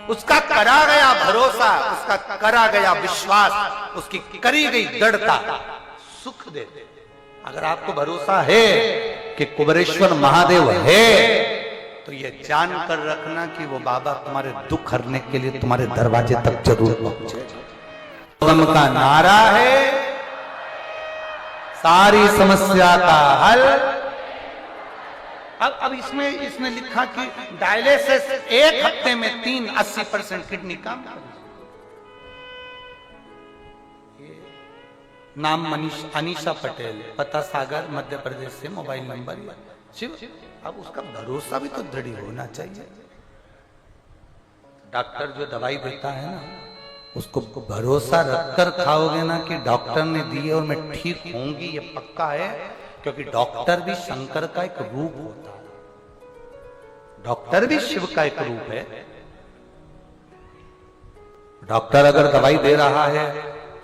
उसका करा गया भरोसा, उसका करा गया विश्वास, उसकी करी गई दृढ़ता सुख देते। अगर आपको भरोसा है कि कुबरेश्वर महादेव है, तो ये जान कर रखना कि वो बाबा तुम्हारे दुख हरने के लिए तुम्हारे दरवाजे तक जरूर पहुंचे। गम का नारा है, सारी समस्या का हल। अब इसमें लिखा कि डायलिसिस 1 हफ्ते में 80% किडनी काम कर। नाम अनीशा पटेल, पता सागर, मध्य प्रदेश से, मोबाइल नंबर शिव। अब उसका भरोसा भी तो दृढ़ होना चाहिए। डॉक्टर जो दवाई देता है ना, उसको भरोसा रखकर खाओगे ना कि डॉक्टर ने दी है और मैं ठीक होंगी, ये पक्का है। क्योंकि डॉक्टर भी शंकर का एक रूप होता है, डॉक्टर भी शिव का एक रूप है। डॉक्टर अगर दवाई दे रहा है,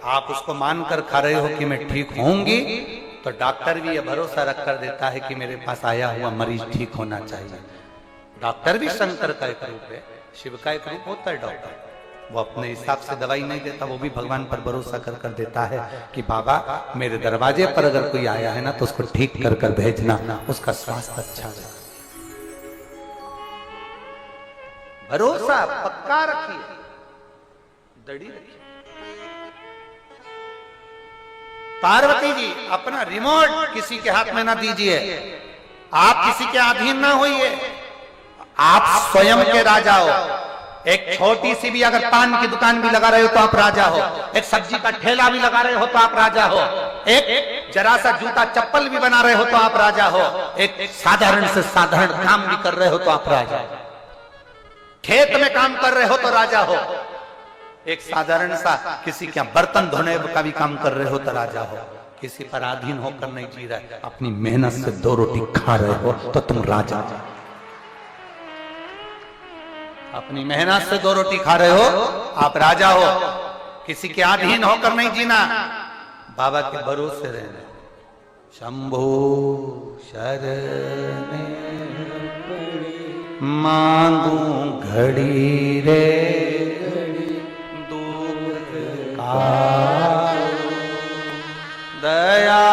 आप उसको मानकर खा रहे हो कि मैं ठीक होंगी, तो डॉक्टर भी ये भरोसा रखकर देता है कि मेरे पास आया हुआ मरीज ठीक होना चाहिए। डॉक्टर भी शंकर का एक रूप है, शिव का एक रूप होता है डॉक्टर। वो अपने हिसाब से दवाई नहीं देता, वो भी भगवान पर भरोसा कर देता है कि बाबा मेरे दरवाजे पर अगर कोई आया है ना, तो उसको ठीक कर भेजना, उसका स्वास्थ्य अच्छा है। भरोसा पक्का रखिए, दड़ी रखिए। पार्वती जी, अपना रिमोट किसी के हाथ में ना दीजिए, आप किसी के अधीन ना होइए, आप स्वयं के राजा हो। एक छोटी सी भी अगर पान की दुकान भी लगा रहे हो तो आप राजा हो, एक सब्जी का ठेला भी लगा रहे हो तो आप राजा हो, एक जरा सा जूता चप्पल भी बना रहे हो तो आप राजा हो, एक साधारण से साधारण काम भी कर रहे हो तो आप राजा हो, खेत में काम कर रहे हो तो राजा हो, एक साधारण सा किसी के बर्तन धोने का भी काम कर रहे हो तो राजा हो। किसी पर अधीन होकर नहीं जी रहे, अपनी मेहनत से 2 रोटी खा रहे हो तो तुम राजा हो। अपनी मेहनत से 2 रोटी खा रहे हो आप राजा हो। किसी के अधीन होकर नहीं जीना, बाबा के भरोसे रहना। शंभो शरण मांगू घड़ी रे दुख का दया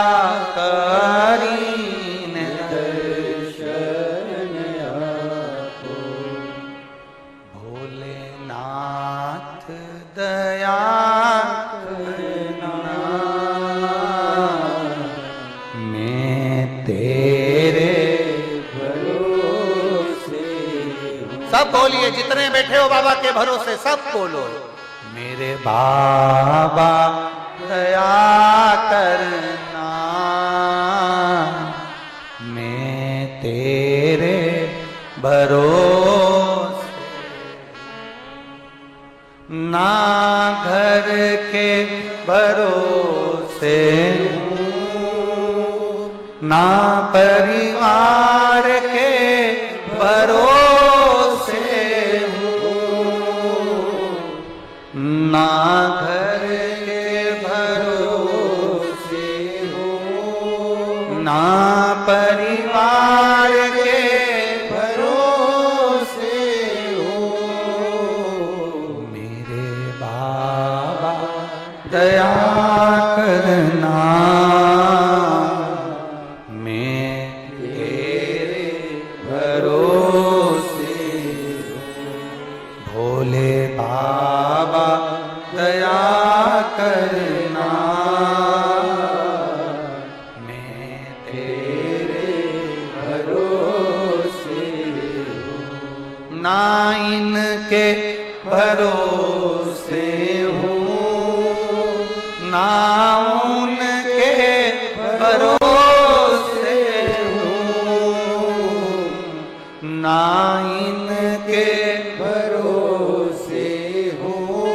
करीन दर्शन आपको भोलेनाथ दया करना मैं तेरे भरोसे। सब बोलिए, जितने बैठे हो बाबा के भरोसे सब बोलो, मेरे बाबा दया करना मैं तेरे भरोसे। ना घर के भरोसे हूँ, ना परिवार के भरोसे हूँ, ना घर ना परिवार के भरोसे हो। मेरे बाबा दया करना मैं तेरे भरोसे हो। भोले बाबा दया करना ना इनके भरोसे हूँ, ना उनके भरोसे हूँ, ना इनके भरोसे हूँ,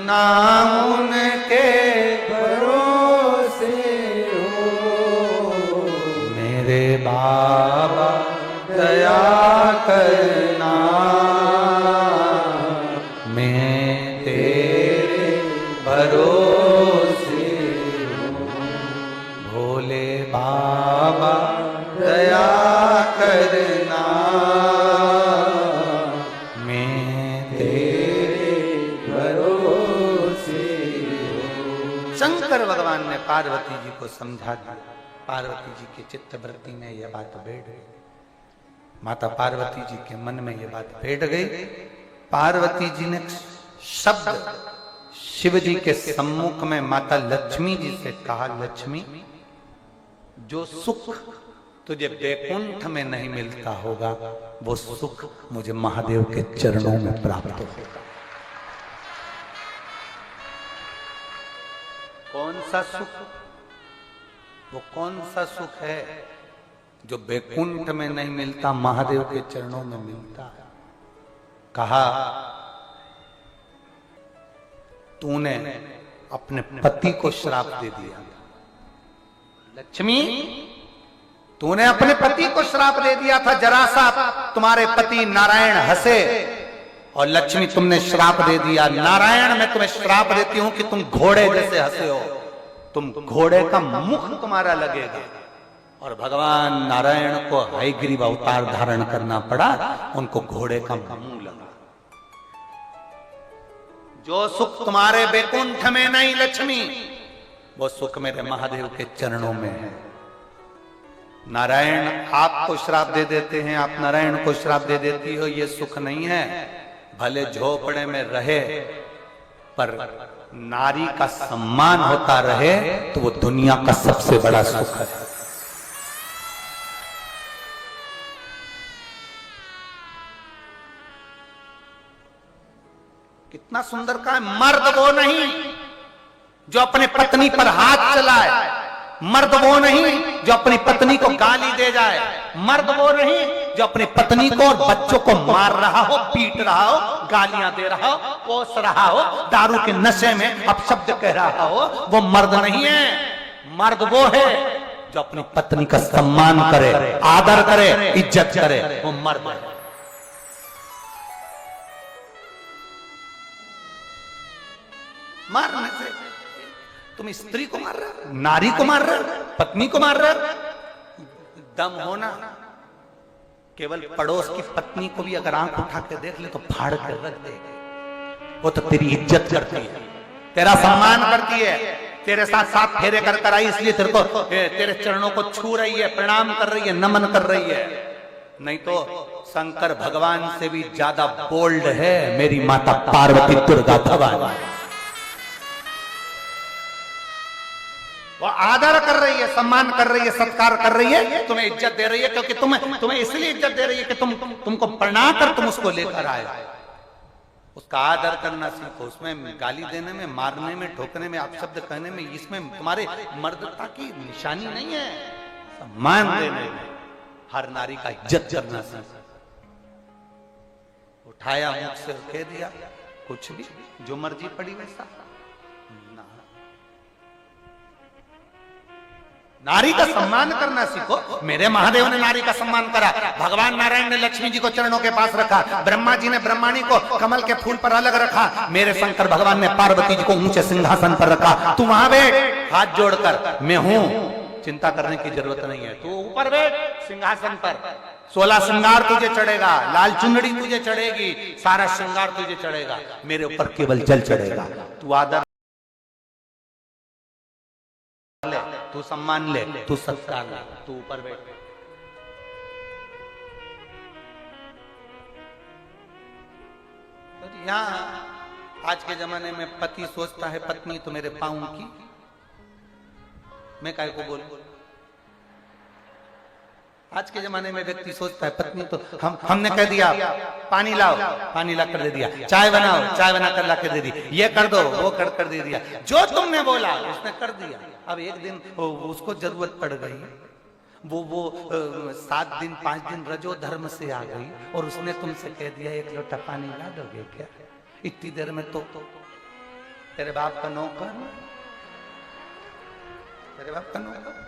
ना उनके भरोसे हूँ। मेरे बाबा दया करना मैं तेरे भरोसे हूँ। भोले बाबा दया करना मैं तेरे भरोसे हूँ। शंकर भगवान ने पार्वती जी को समझा दिया। पार्वती जी के चित्त वृत्ति में यह बात बैठ गई। माता पार्वती जी के मन में यह बात बैठ गई। पार्वती जी ने शब्द शिव जी के सम्मुख में माता लक्ष्मी जी से कहा, लक्ष्मी, जो सुख तुझे बैकुंठ में नहीं मिलता होगा वो सुख मुझे महादेव के चरणों में प्राप्त होगा। कौन सा सुख? वो कौन सा सुख है जो बैकुंठ में नहीं मिलता, महादेव के चरणों में मिलता है? कहा, तूने अपने पति को श्राप दे दिया। लक्ष्मी, तूने अपने पति को श्राप दे दिया था। जरा सा तुम्हारे पति नारायण हंसे और लक्ष्मी तुमने श्राप दे दिया। नारायण, मैं तुम्हें श्राप देती हूं कि तुम घोड़े जैसे हंसे हो, तुम घोड़े का मुख तुम्हारा लगेगा। और भगवान नारायण को हयग्रीव अवतार धारण करना पड़ा, उनको घोड़े का मुंह लगा। जो सुख तुम्हारे बैकुंठ में नहीं लक्ष्मी, वो सुख मेरे महादेव के चरणों में है। नारायण आपको श्राप दे देते हैं, आप नारायण को श्राप दे देती हो, ये सुख नहीं है। भले झोपड़े में रहे पर नारी का सम्मान होता रहे तो वो दुनिया का सबसे बड़ा सुख है। कितना सुंदर कहा है, मर्द वो नहीं जो अपने पत्नी पर हाथ चलाए, मर्द वो नहीं जो अपनी पत्नी को गाली दे जाए, मर्द वो नहीं जो अपनी पत्नी को और बच्चों को मार रहा हो, पीट रहा हो, गालियां दे रहा हो, कोस रहा हो, दारू के नशे में अपशब्द कह रहा हो, वो मर्द नहीं है। मर्द वो है जो अपनी पत्नी का सम्मान करे, आदर करे, इज्जत करे, वो मर्द है। मारने से तुम स्त्री को मार रहे हो, नारी को मार रहे हो, पत्नी को मार रहे हो। दम होना केवल पड़ोस की पत्नी को भी अगर आंख उठा के देख ले तो फाड़ के रख देगी। वो तो तेरी इज्जत करती है, तेरा सम्मान करती है, तेरे साथ साथ फेरे कर कर आई इसलिए तेरे को, तेरे चरणों को छू रही है, प्रणाम कर रही है, नमन कर रही है। नहीं तो शंकर भगवान से भी ज्यादा बोल्ड है मेरी माता पार्वती दुर्गा भवानी। वो आदर कर रही है, सम्मान कर रही है, सत्कार कर रही है, तुम्हें इज्जत दे रही है, क्योंकि तुम्हें इसलिए इज्जत दे रही है कि तुमको प्रणाम कर तुम उसको लेकर आए। उसका आदर करना सीखो। उसमें गाली देने में, मारने में, ठोकने में, अपशब्द कहने में, इसमें तुम्हारे मर्दता की निशानी नहीं है। सम्मान देने में, हर नारी का इज्जत करना सीखो। उठाया मुख से कह दिया कुछ भी, जो मर्जी पड़ी वैसा। नारी का सम्मान करना सीखो। मेरे महादेव ने नारी का सम्मान करा, भगवान नारायण ने लक्ष्मी जी को चरणों के पास रखा, ब्रह्मा जी ने ब्रह्माणी को कमल के फूल पर अलग रखा, मेरे शंकर भगवान ने पार्वती जी को ऊंचे सिंहासन पर रखा। तू वहां बैठ हाथ जोड़कर, मैं हूं, चिंता करने की जरूरत नहीं है। तू ऊपर बैठ सिंहासन पर, 16 श्रृंगार तुझे चढ़ेगा, लाल चुनरी तुझे चढ़ेगी, सारा श्रृंगार तुझे चढ़ेगा, मेरे ऊपर केवल जल चढ़ेगा। तू आदर ले, तू सम्मान ले, तू सत्कार ले, तू ऊपर बैठ। यहाँ आज के जमाने में पति सोचता है पत्नी तो मेरे पाँव की, मैं काय को बोलूं। आज के जमाने में व्यक्ति सोचता है पत्नी तो हमने कह दिया पानी लाओ, पानी ला कर दे दिया, चाय बनाओ, चाय बना कर ला कर दे दी, ये कर दो, वो कर दे दिया, जो तुमने बोला उसने कर दिया। अब एक दिन उसको जरूरत पड़ गई, वो 7 दिन 5 दिन रजो धर्म से आ गई और उसने तुमसे कह दिया 1 लोटा पानी ला दोगे क्या? इतनी देर में तो तेरे बाप का नौकर, तेरे बाप का नौकर।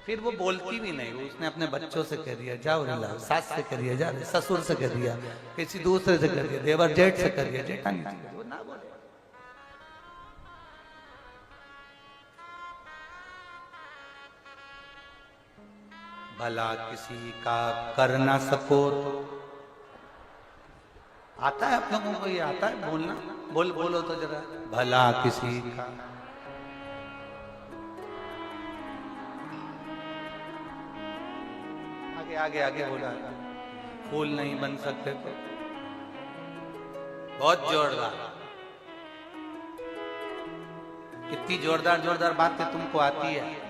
फिर वो बोलती भी नहीं, उसने अपने बच्चों से कह दिया जाओ लाओ, सास से कह दिया जा, ससुर से कह दिया, किसी दूसरे से कह दिया, देवर जेठ से कह दिया, जेठानी से, वो ना बोले। भला किसी का कर ना सको तो आता है, आप लोगों को ये आता है बोलना? बोलो तो जरा, भला किसी का आगे बोला, फूल नहीं बन सकते तो बहुत जोरदार, कितनी जोरदार बातें तुमको आती है,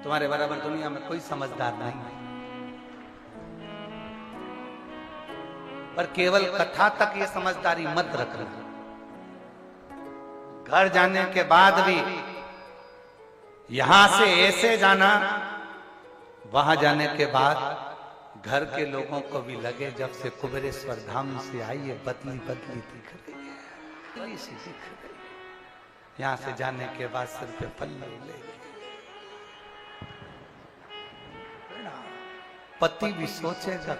तुम्हारे बराबर दुनिया में कोई समझदार नहीं है। पर केवल कथा तक ये समझदारी मत रखना, घर जाने के बाद भी यहां से ऐसे जाना, वहां जाने के बाद घर के लोगों को भी लगे जब से कुबेरेश्वर धाम से आई है बदली दिख रही है, बदली सी दिख रही है। यहां से जाने के बाद सिर पे पल्लू लेके पति भी सोचेगा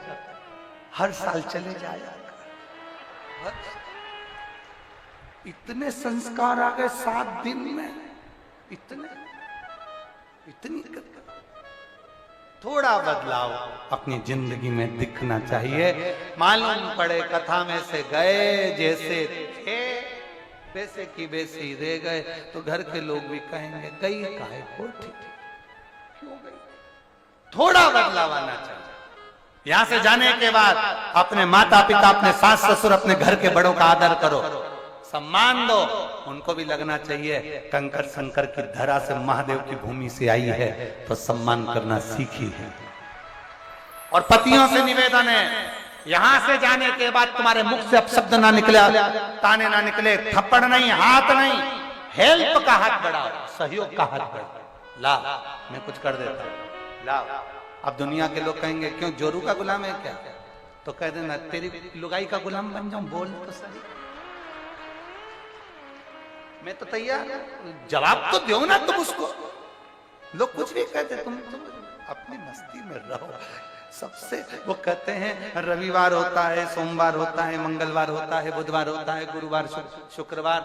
हर साल चले जाएगा। इतने संस्कार आ गए 7 दिन में, इतनी थोड़ा बदलाव अपनी जिंदगी में दिखना चाहिए। मालूम पड़े कथा में से गए जैसे थे वैसे की वैसे ही रह गए, तो घर के लोग भी कहेंगे गई काहे को, क्यों गई? थोड़ा बदलाव आना चाहिए। यहां से जाने के बाद अपने माता पिता, अपने सास ससुर, अपने घर के बड़ों का आदर करो, सम्मान दो। उनको भी लगना चाहिए कंकर शंकर की धरा से, महादेव की भूमि से आई है तो सम्मान करना सीखी है। और पतियों से निवेदन है, यहां से जाने के बाद तुम्हारे मुख से अपशब्द ना निकले, ताने ना निकले, थप्पड़ नहीं, हाथ नहीं, हेल्प का हाथ बढ़ाओ, सहयोग का हाथ बढ़ाओ। ला मैं कुछ कर देता हूं, ला। अब दुनिया के लोग कहेंगे क्यों जोरू का गुलाम है क्या? तो कह देना तेरी लुगाई का गुलाम बन जाऊं, बोल तो सही, मैं तो तैयार, जवाब तो दो ना तुम उसको। लोग कुछ भी कहते, तुम अपनी मस्ती में रहो। सबसे वो कहते हैं रविवार होता है, सोमवार होता है, मंगलवार होता है, बुधवार होता है, गुरुवार शुक्रवार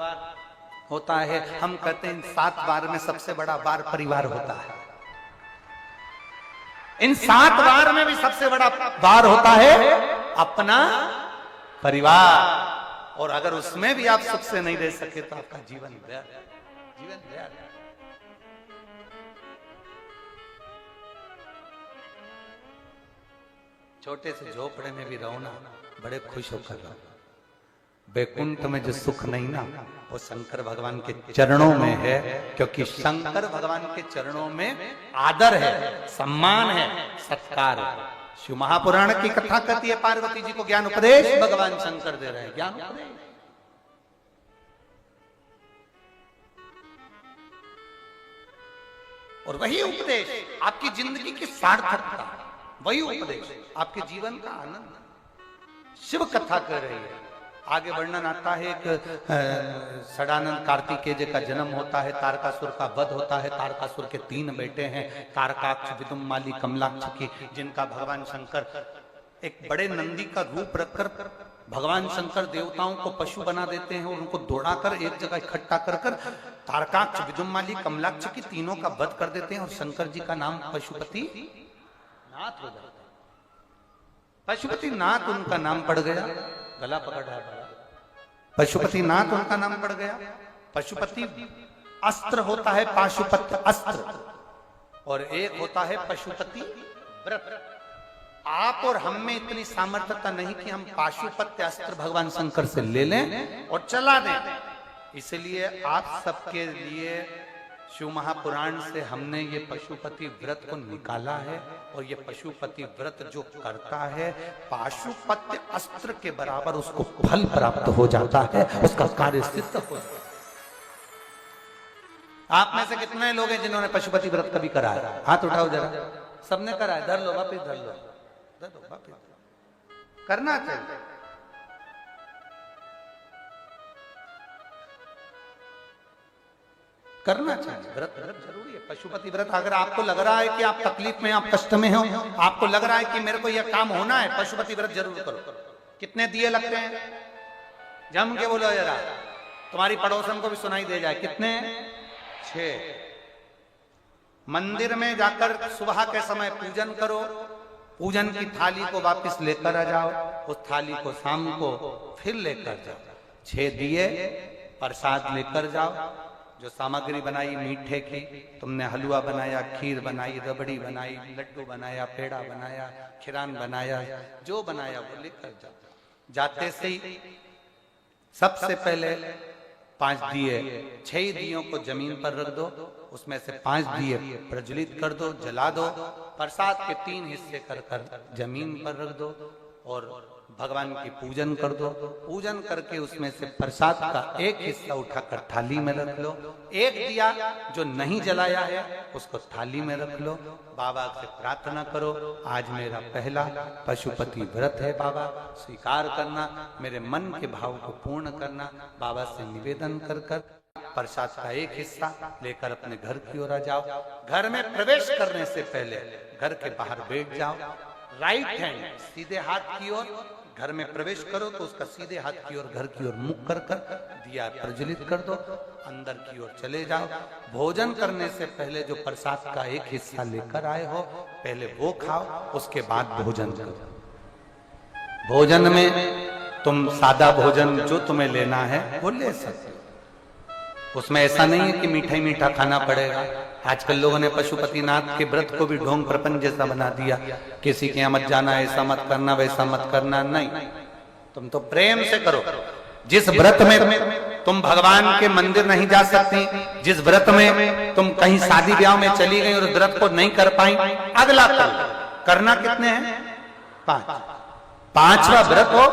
होता है। हम कहते हैं 7 वार में सबसे बड़ा वार परिवार होता है। इन 7 वार में भी सबसे बड़ा वार होता है अपना परिवार। और अगर उसमें भी आप सुख से नहीं रह सके तो आपका जीवन व्यर्थ, जीवन व्यर्थ। छोटे से झोपड़े में भी रहो ना, बड़े खुश होकर रहो। बैकुंठ में जो सुख नहीं ना, वो शंकर भगवान के चरणों में है, क्योंकि शंकर भगवान के चरणों में आदर है, सम्मान है, सत्कार है। शिव महापुराण की कथा कहती है पार्वती जी को ज्ञान उपदेश भगवान शंकर दे रहे हैं, ज्ञान उपदेश। और वही उपदेश आपकी जिंदगी की सार्थकता, वही उपदेश आपके जीवन का आनंद। शिव कथा कह रही है। आगे वर्णन आता है एक षडानंद कार्तिकेय का जन्म होता है, तारकासुर का वध होता है। तारकासुर के 3 बेटे हैं, तारकाक्ष, विदुम्माली, कमलाक्ष की, जिनका भगवान शंकर एक बड़े नंदी का रूप रखकर भगवान शंकर देवताओं को पशु बना देते हैं और उनको दौड़ाकर एक जगह इकट्ठा कर तारकाक्ष, विदुम्माली, कमलाक्ष की तीनों का वध कर देते हैं और शंकर जी का नाम पशुपति नाथ हो जाता है। पशुपति नाथ उनका नाम पड़ गया, गला पकड़ रहा है, पशुपति नाथ उनका नाम पड़ गया। पशुपति अस्त्र होता है, पाशुपत्य अस्त्र, और एक होता है पशुपति व्रत। आप और हम में इतनी सामर्थ्यता नहीं कि हम पाशुपत्य अस्त्र भगवान शंकर से ले लें और चला दें। इसलिए आप सबके लिए शिव महापुराण से हमने ये पशुपति व्रत को निकाला है। और ये पशुपति व्रत जो करता है, पाशुपत्य अस्त्र के बराबर उसको फल प्राप्त हो जाता है, उसका कार्य सिद्ध हो जाता है। आप में से कितने लोग हैं जिन्होंने पशुपति व्रत कभी करा है? हाथ उठाओ जरा। सबने करा है? धर लो वापिस, धर लो, धर लो वापिस। करना चाहिए। करना चाहिए। व्रत जरूरी है। पशुपति व्रत अगर आपको लग रहा है कि आप तकलीफ में, आप कष्ट में हो, आपको लग रहा है कि मेरे को यह काम होना है, पशुपति व्रत जरूर करो। कितने दिए लगते हैं? जम के बोलो जरा, तुम्हारी पड़ोसन को भी सुनाई दे जाए। कितने? 6। मंदिर में जाकर सुबह के समय पूजन करो, पूजन की थाली को वापस लेकर आ जाओ, उस थाली को शाम को फिर लेकर जाओ। 6 दिए प्रसाद लेकर जाओ। जो सामग्री बनाई मीठे की, तुमने हलवा बनाया, खीर बनाई, रबड़ी बनाई, लड्डू बनाया, पेड़ा बनाया, खिरान बनाया, जो बनाया वो लेकर जाओ। जाते से ही सबसे पहले 5 दिए, 6 दियों को जमीन पर रख दो, उसमें से 5 दिए प्रज्वलित कर दो, जला दो। प्रसाद के 3 हिस्से कर जमीन पर रख दो और भगवान की पूजन कर दो। पूजन करके उसमें से प्रसाद का एक हिस्सा उठाकर थाली में रख लो। एक दिया जो नहीं जलाया है उसको थाली में रख लो। बाबा से प्रार्थना करो, आज मेरा पहला पशुपति व्रत है बाबा, स्वीकार करना, मेरे मन के भाव को पूर्ण करना। बाबा से निवेदन कर प्रसाद का एक हिस्सा लेकर अपने घर की ओर आ जाओ। घर में प्रवेश करने से पहले घर के बाहर बैठ जाओ। राइट हैंड सीधे हाथ की ओर घर में प्रवेश करो तो उसका सीधे हाथ की ओर घर की ओर मुख कर दिया प्रज्वलित कर दो। अंदर की ओर चले जाओ। भोजन करने से पहले जो प्रसाद का एक हिस्सा लेकर आए हो पहले वो खाओ, उसके बाद भोजन करो। भोजन में तुम सादा भोजन जो तुम्हें लेना है वो ले सकते हो। उसमें ऐसा नहीं है कि मीठा ही मीठा खाना पड़ेगा। आजकल लोगों ने पशुपतिनाथ के व्रत को भी ढोंग प्रपंच जैसा बना दिया। किसी के यहाँ मत जाना, ऐसा मत करना, वैसा मत करना। नहीं, तुम तो प्रेम से करो। जिस व्रत में तुम भगवान के मंदिर नहीं जा सकती, जिस व्रत में तुम कहीं शादी ब्याह में चली गई और व्रत को नहीं कर पाई, अगला करना कितने हैं? 5। पांचवा व्रत हो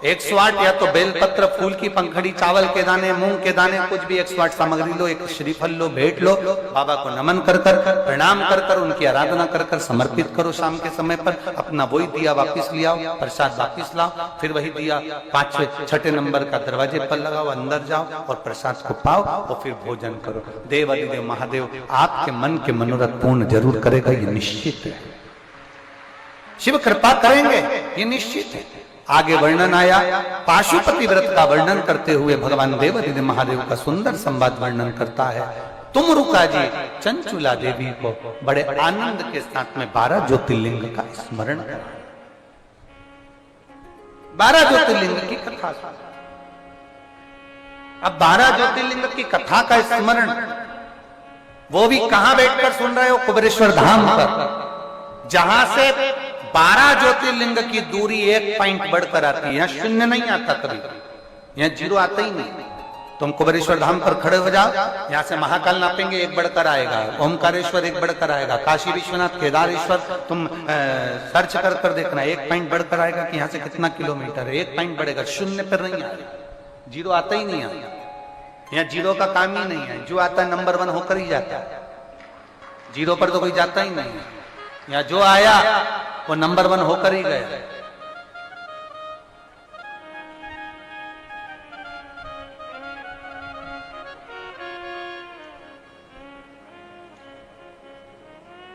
108 या तो बेलपत्र, फूल की पंखड़ी, चावल के दाने, मूंग के दाने, कुछ भी 108 सामग्री लो, एक श्रीफल लो, भेंट लो, बाबा को नमन कर कर, प्रणाम कर कर, उनकी आराधना कर कर समर्पित करो। शाम के समय पर अपना वही दिया वापिस ले आओ, प्रसाद वापिस लाओ, फिर वही दिया 5वें 6ठे नंबर का दरवाजे पर लगाओ, अंदर जाओ और प्रसाद को पाओ और फिर भोजन करो। देव अधिदेव महादेव आपके मन के मनोरथ पूर्ण जरूर करेगा, ये निश्चित है। शिव कृपा करेंगे, ये निश्चित है। आगे वर्णन आया, पाशुपति व्रत का वर्णन करते हुए भगवान देवादिदेव महादेव का सुंदर संवाद वर्णन करता है। तुम रुका जी चंचुला देवी को बड़े आनंद के साथ में 12 ज्योतिर्लिंग का स्मरण करा। 12 ज्योतिर्लिंग की कथा। अब 12 ज्योतिर्लिंग की कथा का स्मरण वो भी कहां बैठकर सुन रहे हो? कुबेरेश्वर धाम पर, जहां से 12 ज्योतिर्लिंग की दूरी 1 पॉइंट बढ़कर आती है। यहाँ शून्य नहीं आता कभी, यहाँ जीरो आता ही नहीं। तुम कुबेरेश्वर धाम पर खड़े हो जाओ, यहाँ से महाकाल नापेंगे 1 बढ़कर आएगा, ओमकारेश्वर 1 बढ़कर आएगा, काशी विश्वनाथ, केदारेश्वर तुम सर्च कर कर देखना, 1 पॉइंट बढ़कर आएगा कि यहाँ से कितना किलोमीटर है, 1 पॉइंट बढ़ेगा। शून्य पर नहीं आएगा, जीरो आता ही नहीं आता। यहाँ जीरो का काम ही नहीं है, जो आता है नंबर 1 होकर ही जाता है, जीरो पर तो कोई जाता ही नहीं है। यहाँ जो आया वो नंबर 1 होकर ही गया।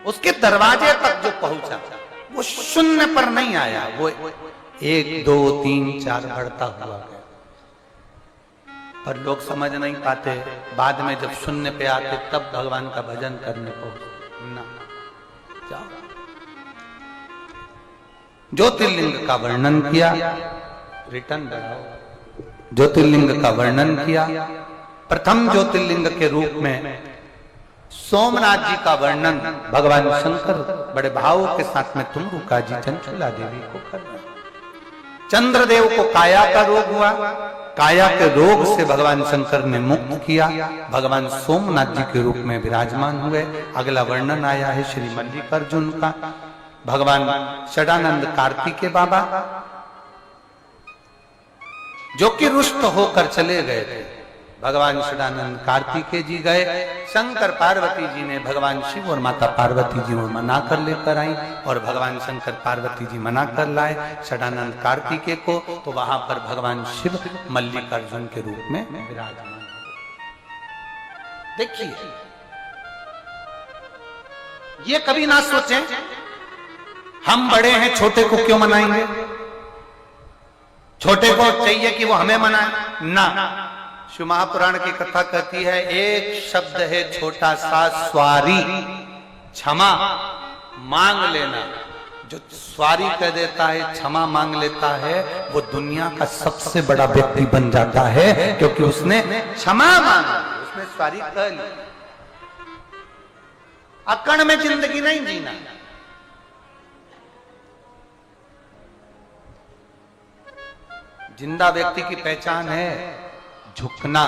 उसके दरवाजे तक जो पहुंचा वो शून्य पर नहीं आया, वो 1 2 3 4 बढ़ता हुआ गया। पर लोग समझ नहीं पाते, बाद में जब शून्य पे आते तब भगवान का भजन करने को ना जाओ। ज्योतिर्लिंग का वर्णन किया, रिटर्न बढ़ाओ। ज्योतिर्लिंग का वर्णन किया, प्रथम ज्योतिर्लिंग के रूप में सोमनाथ जी का वर्णन भगवान शंकर बड़े भाव के साथ में तुम रुका जी चंचुला देवी को कर रहे। चंद्रदेव को काया का रोग हुआ, काया के रोग से भगवान शंकर ने मुक्त किया, भगवान सोमनाथ जी के रूप में विराजमान हुए। अगला वर्णन आया है श्री मल्लिकार्जुन का, भगवान षडानंद कार्तिकेय बाबा जो कि रुष्ट होकर चले गए थे। भगवान षडानंद कार्तिकेय जी गए, शंकर पार्वती जी ने भगवान शिव और माता पार्वती जी को मना कर लेकर आई और भगवान शंकर पार्वती जी मना कर लाए षडानंद कार्तिकेय को। तो वहां पर भगवान शिव मल्लिकार्जुन के रूप में विराजमान। देखिए, ये कभी ना सोचें हम बड़े हैं, छोटे को क्यों मनाएंगे, छोटे को चाहिए कि वो हमें मनाए ना। शिव महापुराण की कथा कहती है, एक शब्द है छोटा सा, स्वारी, क्षमा मांग लेना। जो स्वारी कह देता है, क्षमा मांग लेता है, वो दुनिया का सबसे बड़ा व्यक्ति बन जाता है, क्योंकि उसने क्षमा मांगा, उसने स्वारी कह ली। अकड़ में जिंदगी नहीं जीना। जिंदा व्यक्ति की पहचान है झुकना,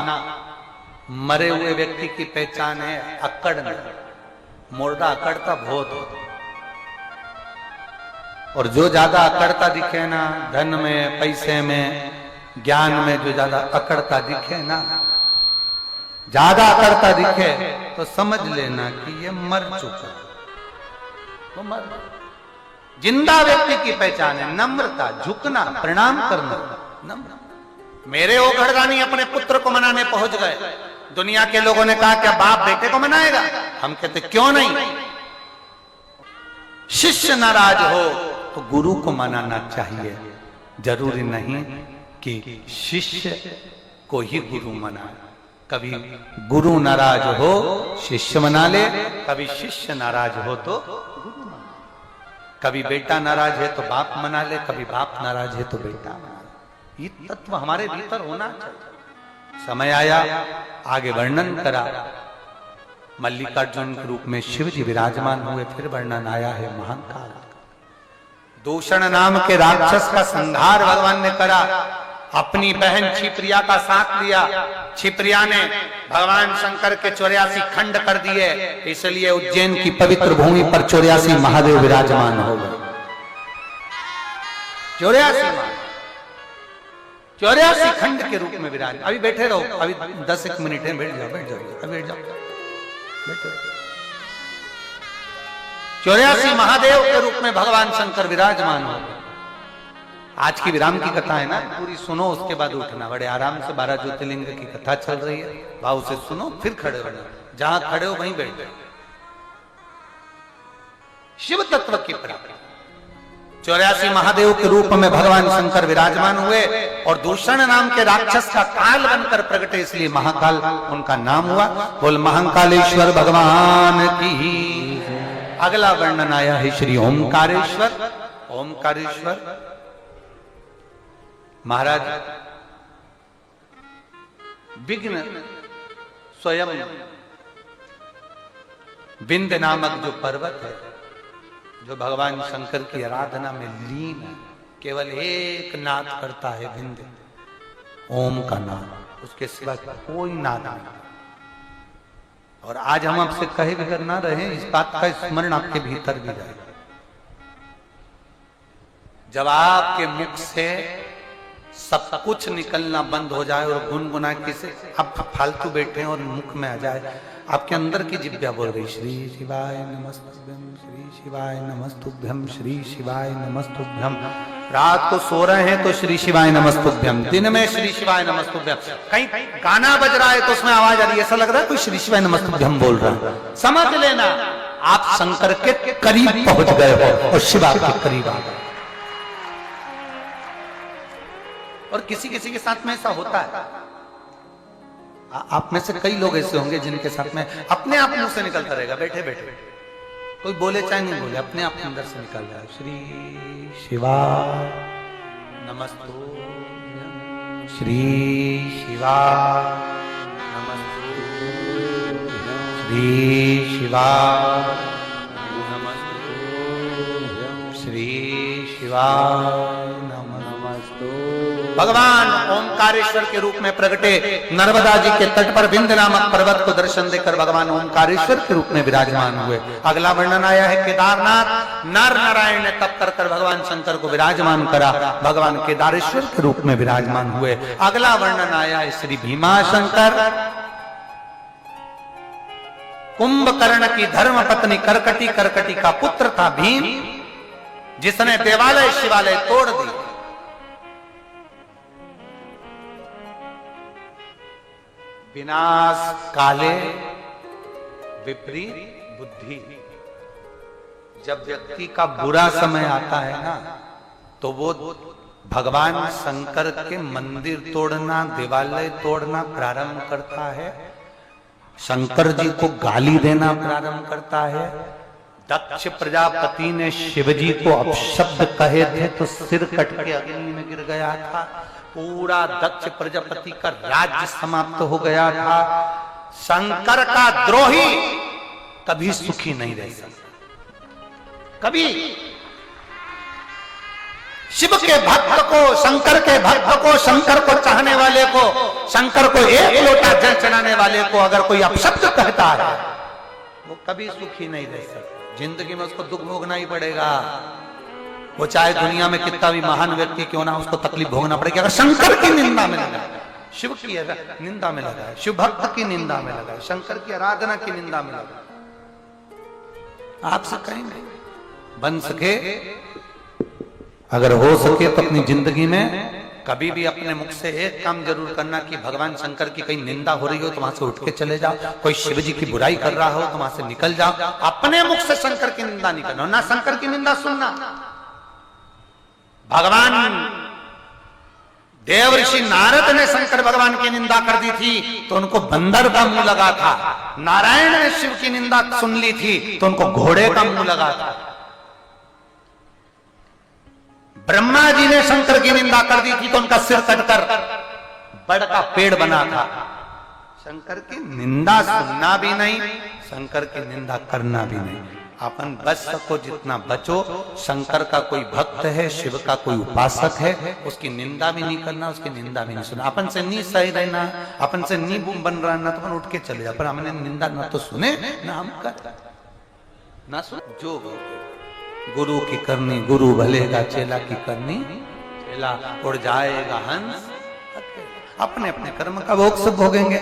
मरे हुए व्यक्ति की पहचान है अकड़ना। मुर्दा अकड़ता बहुत हो, और जो ज्यादा अकड़ता दिखे ना, धन में, पैसे में, ज्ञान में जो ज्यादा अकड़ता दिखे ना, ज्यादा अकड़ता दिखे तो समझ लेना कि ये मर चुका, वो मर। जिंदा व्यक्ति की पहचान है नम्रता, झुकना, प्रणाम करना, नम्र। मेरे ओ घरदानी अपने पुत्र को मनाने पहुंच गए। दुनिया के लोगों ने कहा क्या बाप बेटे को मनाएगा? हम कहते क्यों नहीं। शिष्य नाराज हो तो गुरु को मनाना चाहिए। जरूरी नहीं कि शिष्य को ही गुरु मनाए। कभी गुरु नाराज हो शिष्य मना ले, कभी शिष्य नाराज हो तो गुरु मना ले। कभी बेटा नाराज है तो बाप मना ले, कभी बाप नाराज है तो बेटा मना ले। ये तत्व हमारे भीतर होना चाहिए। समय आया, आगे वर्णन करा, मल्लिकार्जुन के रूप में शिव जी विराजमान हुए। फिर वर्णन आया है महाकाल। दूषण नाम के राक्षस का संहार भगवान ने करा। अपनी बहन क्षिप्रिया का साथ लिया। क्षिप्रिया ने भगवान शंकर के 84 खंड कर दिए, इसलिए उज्जैन की पवित्र भूमि पर 84 महादेव विराजमान हो गए। 84 माला, 84 खंड के रूप में विराज। अभी बैठे रहो, अभी 10 मिनट है, बैठ जाओ, बैठ जाओ, अभी बैठ जाओ, बैठो। 84 महादेव के रूप में भगवान शंकर विराजमान हो। आज की विराम की कथा है ना, पूरी सुनो, उसके बाद उठना। बड़े आराम से 12 ज्योतिर्लिंग की कथा चल रही है, भाव से सुनो, फिर खड़े होना। जहां खड़े हो वहीं बैठ जाओ। शिव तत्व की प्राप्ति। 84 महादेव के रूप में भगवान शंकर विराजमान हुए और दूषण नाम के राक्षस का काल बनकर प्रगटे, इसलिए महाकाल उनका नाम हुआ। बोल महाकालेश्वर भगवान की। अगला वर्णन आया है श्री ओमकारेश्वर। ओमकारेश्वर महाराज विघ्न स्वयं विंध्य नामक जो पर्वत है, जो भगवान शंकर की आराधना में लीन है, केवल एक नाद करता है विंध्य, ओम का नाद, उसके सिवा कोई नाद नहीं। और आज हम आपसे कहे बिगर ना रहे, इस बात का स्मरण आपके भीतर भी जाए। जब आपके मुख से सब कुछ निकलना बंद हो जाए और गुनगुना किसे आप फालतू बैठे और मुख में आ जाए, आपके अंदर की जिब्या बोल रही श्री शिवाय नमस्तुभ्यम, श्री शिवाय नमस्तुभ्यम, श्री शिवाय नमस्तुभ्यम। रात को सो रहे हैं तो श्री शिवाय नमस्तुभ्यम, दिन में श्री शिवाय नमस्तुभ्यम। कहीं गाना बज रहा है तो उसमें आवाज आ रही है, ऐसा लग रहा है कोई श्री शिवाय नमस्तुभ्यम बोल रहा है। समझ लेना आप शंकर के करीब पहुंच गए हो और शिव आपके करीब आ गए। और किसी किसी के साथ में ऐसा होता है, आप में से कई लोग ऐसे होंगे जिनके साथ में अपने आप मुंह से निकलता रहेगा, बैठे बैठे, कोई बोले चाहे नहीं बोले, अपने आप अंदर से निकल जाए, श्री शिवा नमस्तुभ्यम, श्री शिवा नमस्तुभ्यम, श्री शिवा नमस्तुभ्यम, श्री शिवा भगवान ओमकारेश्वर के रूप में प्रगटे, नर्मदा जी के तट पर विंध्य नामक पर्वत को दर्शन देकर भगवान ओमकारेश्वर के रूप में विराजमान हुए। अगला वर्णन आया है केदारनाथ। नर नारायण ने तप कर कर भगवान शंकर को विराजमान करा, भगवान केदारेश्वर के रूप में विराजमान हुए। अगला वर्णन आया है श्री भीमाशंकर। कुंभकर्ण की धर्म पत्नी करकटी, करकटी का पुत्र था भीम, जिसने देवालय शिवालय तोड़ दी। विनाश काले विपरीत बुद्धि। जब व्यक्ति का बुरा समय आता है ना, तो वो भगवान शंकर के मंदिर तोड़ना, देवालय तोड़ना प्रारंभ करता है, शंकर जी को गाली देना प्रारंभ करता है। दक्ष प्रजापति ने शिवजी को अपशब्द कहे थे तो सिर कट के अग्नि में गिर गया था। पूरा दक्ष प्रजापति का राज्य समाप्त हो गया था। शंकर का द्रोही कभी सुखी नहीं रह सकता, कभी। शिव के भक्त को, शंकर के भक्त को, शंकर को चाहने वाले को, शंकर को एक लोटा जल चढ़ाने वाले को अगर कोई अपशब्द कहता है, वो कभी सुखी नहीं रह सकता। जिंदगी में उसको दुख भोगना ही पड़ेगा। वो चाहे दुनिया में कितना भी महान व्यक्ति क्यों ना, उसको तकलीफ भोगना पड़ेगी। अगर शंकर की निंदा में लगा, शिव की निंदा में लगा, शिव भक्त की निंदा में लगा, शंकर की आराधना की निंदा में लगा, आपसे कहेंगे बन सके, अगर हो सके तो अपनी जिंदगी में कभी भी अपने मुख से एक काम जरूर करना कि भगवान शंकर की कहीं निंदा हो रही हो तो वहां से उठ के चले जाओ। कोई शिव जी की बुराई कर रहा हो तो वहां से निकल जाओ। अपने मुख से शंकर की निंदा नहीं करना, ना शंकर की निंदा सुनना। भगवान देव ऋषि नारद ने शंकर भगवान की निंदा कर दी थी तो उनको बंदर का मुंह लगा था। नारायण ने शिव की निंदा सुन ली थी तो उनको घोड़े का मुंह लगा था। ब्रह्मा जी ने शंकर की निंदा कर दी थी तो उनका सिर कटकर बड़ का पेड़ बना था। शंकर की निंदा सुनना भी नहीं, शंकर की निंदा करना भी नहीं। अपन बच सको जितना बचो। शंकर का कोई भक्त है, शिव का कोई उपासक है, उसकी निंदा भी नहीं करना, उसकी निंदा भी नहीं सुनना। अपन से नहीं सही रहना, अपन से नहीं बन रहा ना तो अपन उठ के चले जा, पर हमने निंदा ना तो सुने ना हम कर ना सुन। जो गुरु की करनी गुरु भलेगा, चेला की करनी चेला। उड़ जाएगा हंस, अपने अपने कर्म का भोग सब भोगेंगे।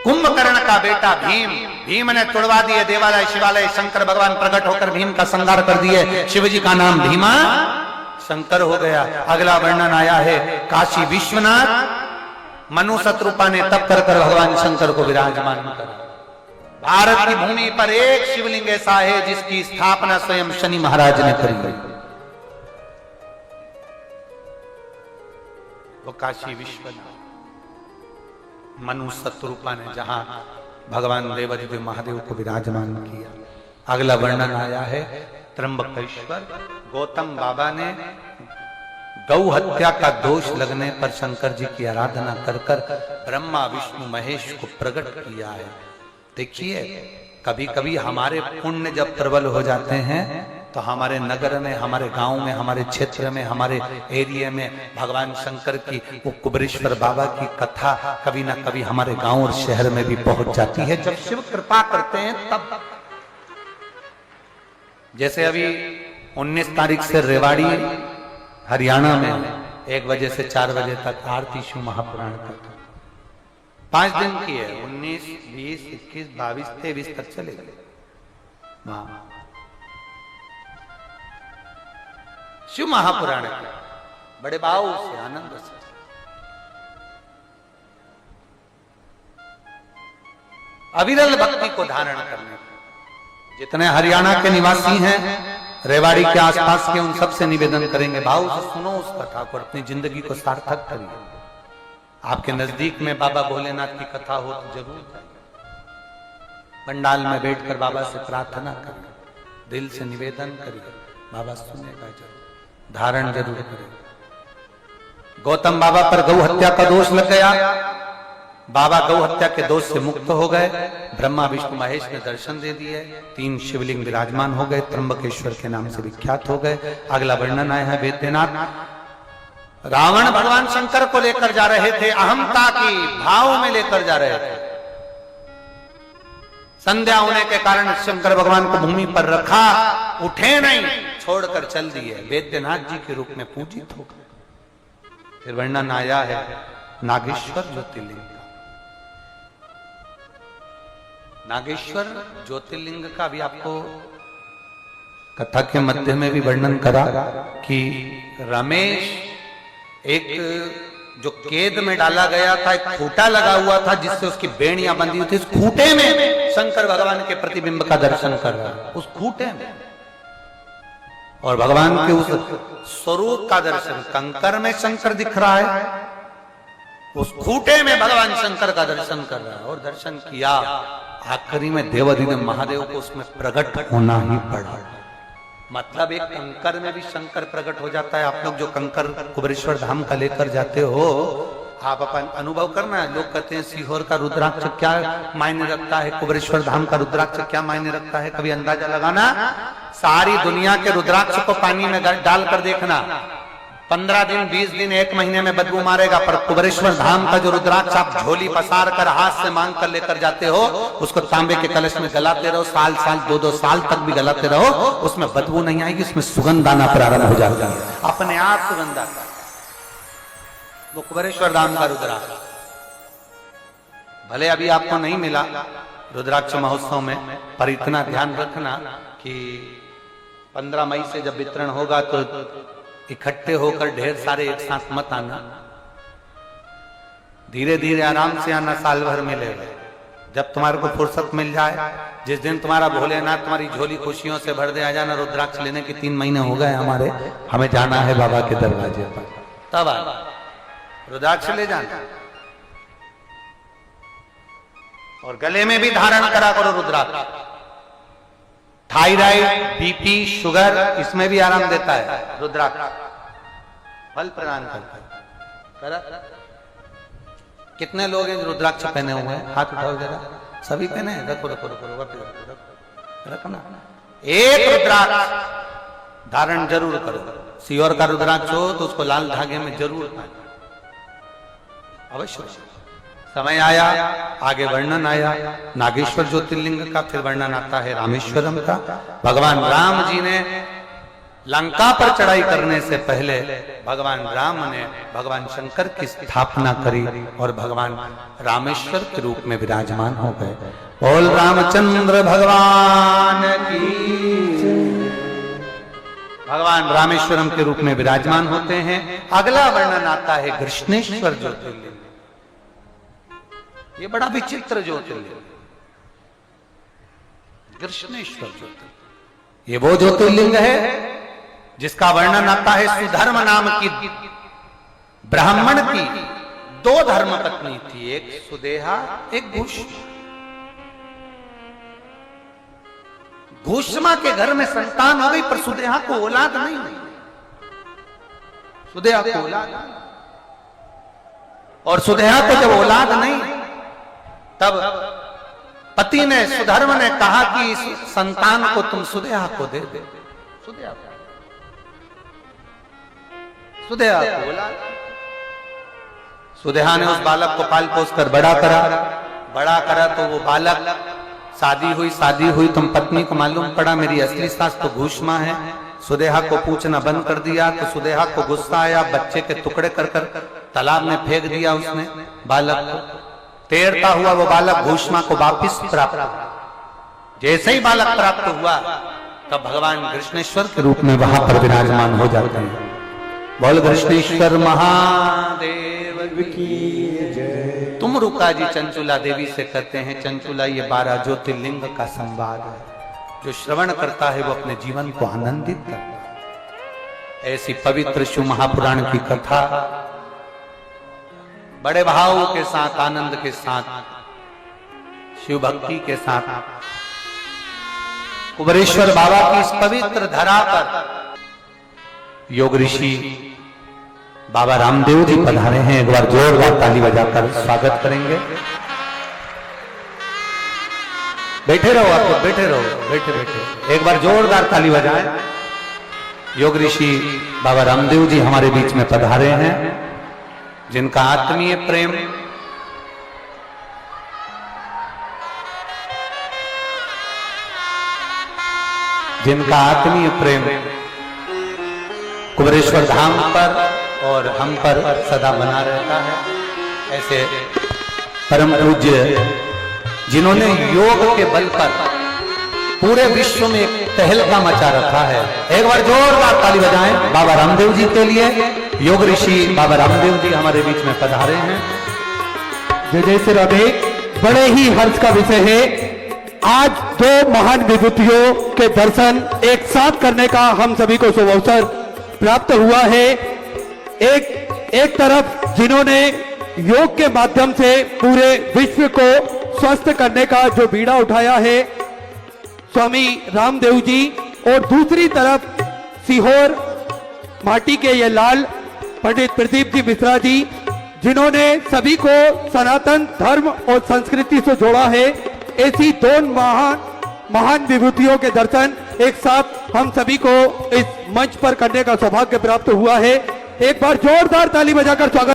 कुंभकर्ण का बेटा भीम, भीम ने तुड़वा दिए देवालय शिवालय, शंकर भगवान प्रकट होकर भीम का संहार कर दिए। शिवजी का नाम भीमा शंकर हो गया। अगला वर्णन आया है काशी विश्वनाथ मनु शत्रुपा ने तप कर कर भगवान शंकर को विराजमान करा। भारत की भूमि पर एक शिवलिंग ऐसा है जिसकी स्थापना स्वयं शनि महाराज ने करी, वो काशी विश्वनाथ मनु शत्रुपा ने जहां भगवान देवाधिदेव महादेव को विराजमान किया। अगला वर्णन आया है त्र्यंबकेश्वर। गौतम बाबा ने गौ हत्या का दोष लगने पर शंकर जी की आराधना कर कर ब्रह्मा विष्णु महेश को प्रकट किया है। देखिए कभी कभी हमारे पुण्य जब प्रबल हो जाते हैं तो हमारे नगर में, हमारे गांव में, हमारे क्षेत्र में, हमारे एरिया में भगवान शंकर की वो कुबेरेश्वर बाबा की कथा कभी ना कभी हमारे गांव और शहर में भी पहुंच जाती है। जब शिव कृपा करते हैं तब, जैसे अभी 19 तारीख से रेवाड़ी हरियाणा में 1 बजे से 4 बजे तक आरती शिव महापुराण करता, 5 दिन की है। 19, 20, 21, 22, 23 तक चलेगी। शिव महापुराण बड़े भाव से आनंद से अविरल भक्ति को धारण करने, जितने हरियाणा के निवासी हैं, रेवाड़ी के आसपास के, उन सबसे निवेदन करेंगे भाव से सुनो उस कथा को, अपनी जिंदगी को सार्थक करिए। आपके नजदीक में बाबा भोलेनाथ की कथा हो तो जरूर पंडाल में बैठकर बाबा से प्रार्थना करें, दिल से निवेदन करिए, बाबा सुनेगा जरूर, धारण जरूर करें। गौतम बाबा पर गौ हत्या का दोष लग गया, बाबा गौ हत्या के दोष से मुक्त हो गए। ब्रह्मा विष्णु महेश ने दर्शन दे दिए, 3 शिवलिंग विराजमान हो गए, त्र्यंबकेश्वर के नाम से विख्यात हो गए। अगला वर्णन आया है वैद्यनाथ। रावण भगवान शंकर को लेकर जा रहे थे, अहमता की भाव में लेकर जा रहे थे। संध्या होने के कारण शंकर भगवान को भूमि पर रखा, उठे नहीं, छोड़कर चल दिए। वैद्यनाथ जी के रूप में पूजित हो गए। फिर वर्णन आया है नागेश्वर ज्योतिर्लिंग। नागेश्वर ज्योतिर्लिंग का भी आपको कथा के मध्य में भी वर्णन करा कि रमेश एक जो केद में डाला गया था, एक खूंटा लगा हुआ था जिससे उसकी बेड़ियां बंधी हुई थी, उस खूंटे में शंकर भगवान के प्रतिबिंब का दर्शन कर रहा है, उस खूंटे में। और भगवान के उस स्वरूप का दर्शन, कंकर में शंकर दिख रहा है, उस खूंटे में भगवान शंकर का दर्शन कर रहा है। और दर्शन किया, आखिरी में देवाधिदेव महादेव को उसमें प्रकट होना ही पड़ा। मतलब एक कंकर में भी शंकर प्रकट हो जाता है। आप लोग जो कंकर कुबेरेश्वर धाम का लेकर जाते हो, आप अपन अनुभव करना है। लोग कहते हैं सीहोर का रुद्राक्ष क्या मायने रखता है, कुबेरेश्वर धाम का रुद्राक्ष क्या मायने रखता है, कभी अंदाजा लगाना। सारी दुनिया के रुद्राक्ष को पानी में डालकर देखना, 15 दिन, 20 दिन, 1 महीने में बदबू मारेगा। पर कुबेरेश्वर धाम का जो रुद्राक्ष आप झोली पसार कर हाथ से मांग कर लेकर जाते हो, उसको तांबे के कलश में गलाते रहो, साल साल 2-2 साल तक भी गलाते रहो, उसमें बदबू नहीं आएगी, उसमें सुगंध आना प्रारंभ हो जाता है, अपने आप सुगंध आता है। वो कुबेरेश्वर धाम का रुद्राक्ष भले अभी आपको नहीं मिला रुद्राक्ष महोत्सव में, पर इतना ध्यान रखना कि 15 मई से जब वितरण होगा तो इकट्ठे होकर ढेर सारे एक साथ मत आना, धीरे धीरे आराम से आना, साल भर मिलेगा। जब तुम्हारे को फुर्सत मिल जाए, जिस दिन तुम्हारा भोलेनाथ तुम्हारी झोली खुशियों से भर दे, आ जाना। रुद्राक्ष लेने के 3 महीने हो गए हमारे, हमें जाना है बाबा के दरवाजे पर, तब आ रुद्राक्ष ले जाना। और गले में भी धारण करा करो रुद्राक्ष। थायराइड, बीपी, शुगर, इसमें भी आराम देता है रुद्राक्ष, फल प्रदान करता है। कितने लोग हैं रुद्राक्ष पहने हुए हैं? हाथ उठाओ जरा। सभी पहने हैं? रखो रखो रखो रखो रखना। एक रुद्राक्ष धारण जरूर करो। सीहोर का रुद्राक्ष हो तो उसको लाल धागे में जरूर अवश्य समय आया, आगे वर्णन आया नागेश्वर ज्योतिर्लिंग का, फिर वर्णन आता है रामेश्वरम का। भगवान राम जी ने लंका पर चढ़ाई करने से पहले भगवान राम ने भगवान शंकर की स्थापना करी और भगवान रामेश्वर के रूप में विराजमान हो गए। बोल रामचंद्र भगवान की। भगवान रामेश्वरम के रूप में विराजमान होते हैं। अगला वर्णन आता है कृष्णेश्वर ज्योतिर्लिंग। ये बड़ा विचित्र ज्योतिर्लिंग, कृष्णेश्वर ज्योतिर्लिंग। ये वो ज्योतिर्लिंग है जिसका वर्णन आता है सुधर्म नाम की ब्राह्मण की 2 धर्म पत्नी थी, एक सुदेहा एक घुष्मा। घुष्मा के घर में संतान हो गई पर सुदेहा को औलाद नहीं हुई। सुदेहा को औलाद नहीं। और सुदेहा को जब औलाद नहीं तब पति ने सुधर्म ने कहा कि इस संतान को तुम सुदेहा को दे दे। सुदेहा को औलाद। सुदेहा ने उस बालक को पाल पोस कर बड़ा करा तो वो बालक शादी हुई तुम पत्नी को मालूम पड़ा मेरी असली सास तो घुष्मा है। सुदेहा को पूछना बंद कर दिया तो सुदेहा को गुस्सा आया, बच्चे के टुकड़े कर तालाब में फेंक दिया उसने बालक को। तैरता हुआ वो बालक घुष्मा को वापिस प्राप्त हुआ। जैसे ही बालक प्राप्त हुआ तब भगवान कृष्णेश्वर के रूप में वहां पर विराजमान हो जाते हैं। बोल कृष्णेश्वर महादेव की जय। तुम रुका जी चंचुला देवी से कहते हैं चंचुला ये 12 ज्योतिर्लिंग का संवाद है। जो श्रवण करता है वो अपने जीवन को आनंदित करता है। ऐसी पवित्र शिव महापुराण की कथा बड़े भाव के साथ, आनंद के साथ, शिव भक्ति के साथ कुबेरेश्वर बाबा की इस पवित्र धरा पर योग ऋषि बाबा रामदेव जी पधारे हैं। एक बार जोरदार ताली बजाकर स्वागत करेंगे। बैठे रहो, आप लोग बैठे रहो, बैठे एक बार जोरदार ताली बजाएं। योग ऋषि बाबा रामदेव जी हमारे बीच में पधारे हैं, जिनका आत्मीय प्रेम कुबेरेश्वर धाम पर और हम पर सदा बना रहता है। ऐसे परम पूज्य जिन्होंने योग के बल पर पूरे विश्व में एक तहलका मचा रखा है। एक बार जोरदार ताली बजाएं बाबा रामदेव जी के लिए। योग ऋषि बाबा रामदेव जी हमारे बीच में पधारे हैं। जय जय श्री राधे। बड़े ही हर्ष का विषय है, आज 2 महान विभूतियों के दर्शन एक साथ करने का हम सभी को शुभ अवसर प्राप्त हुआ है। एक तरफ जिन्होंने योग के माध्यम से पूरे विश्व को स्वस्थ करने का जो बीड़ा उठाया है स्वामी रामदेव जी, और दूसरी तरफ सीहोर माटी के ये लाल पंडित प्रदीप जी मिश्रा जी, जिन्होंने सभी को सनातन धर्म और संस्कृति से जोड़ा है। ऐसी 2 महान विभूतियों के दर्शन एक साथ हम सभी को इस मंच पर करने का सौभाग्य प्राप्त हुआ है। एक बार जोरदार ताली बजाकर स्वागत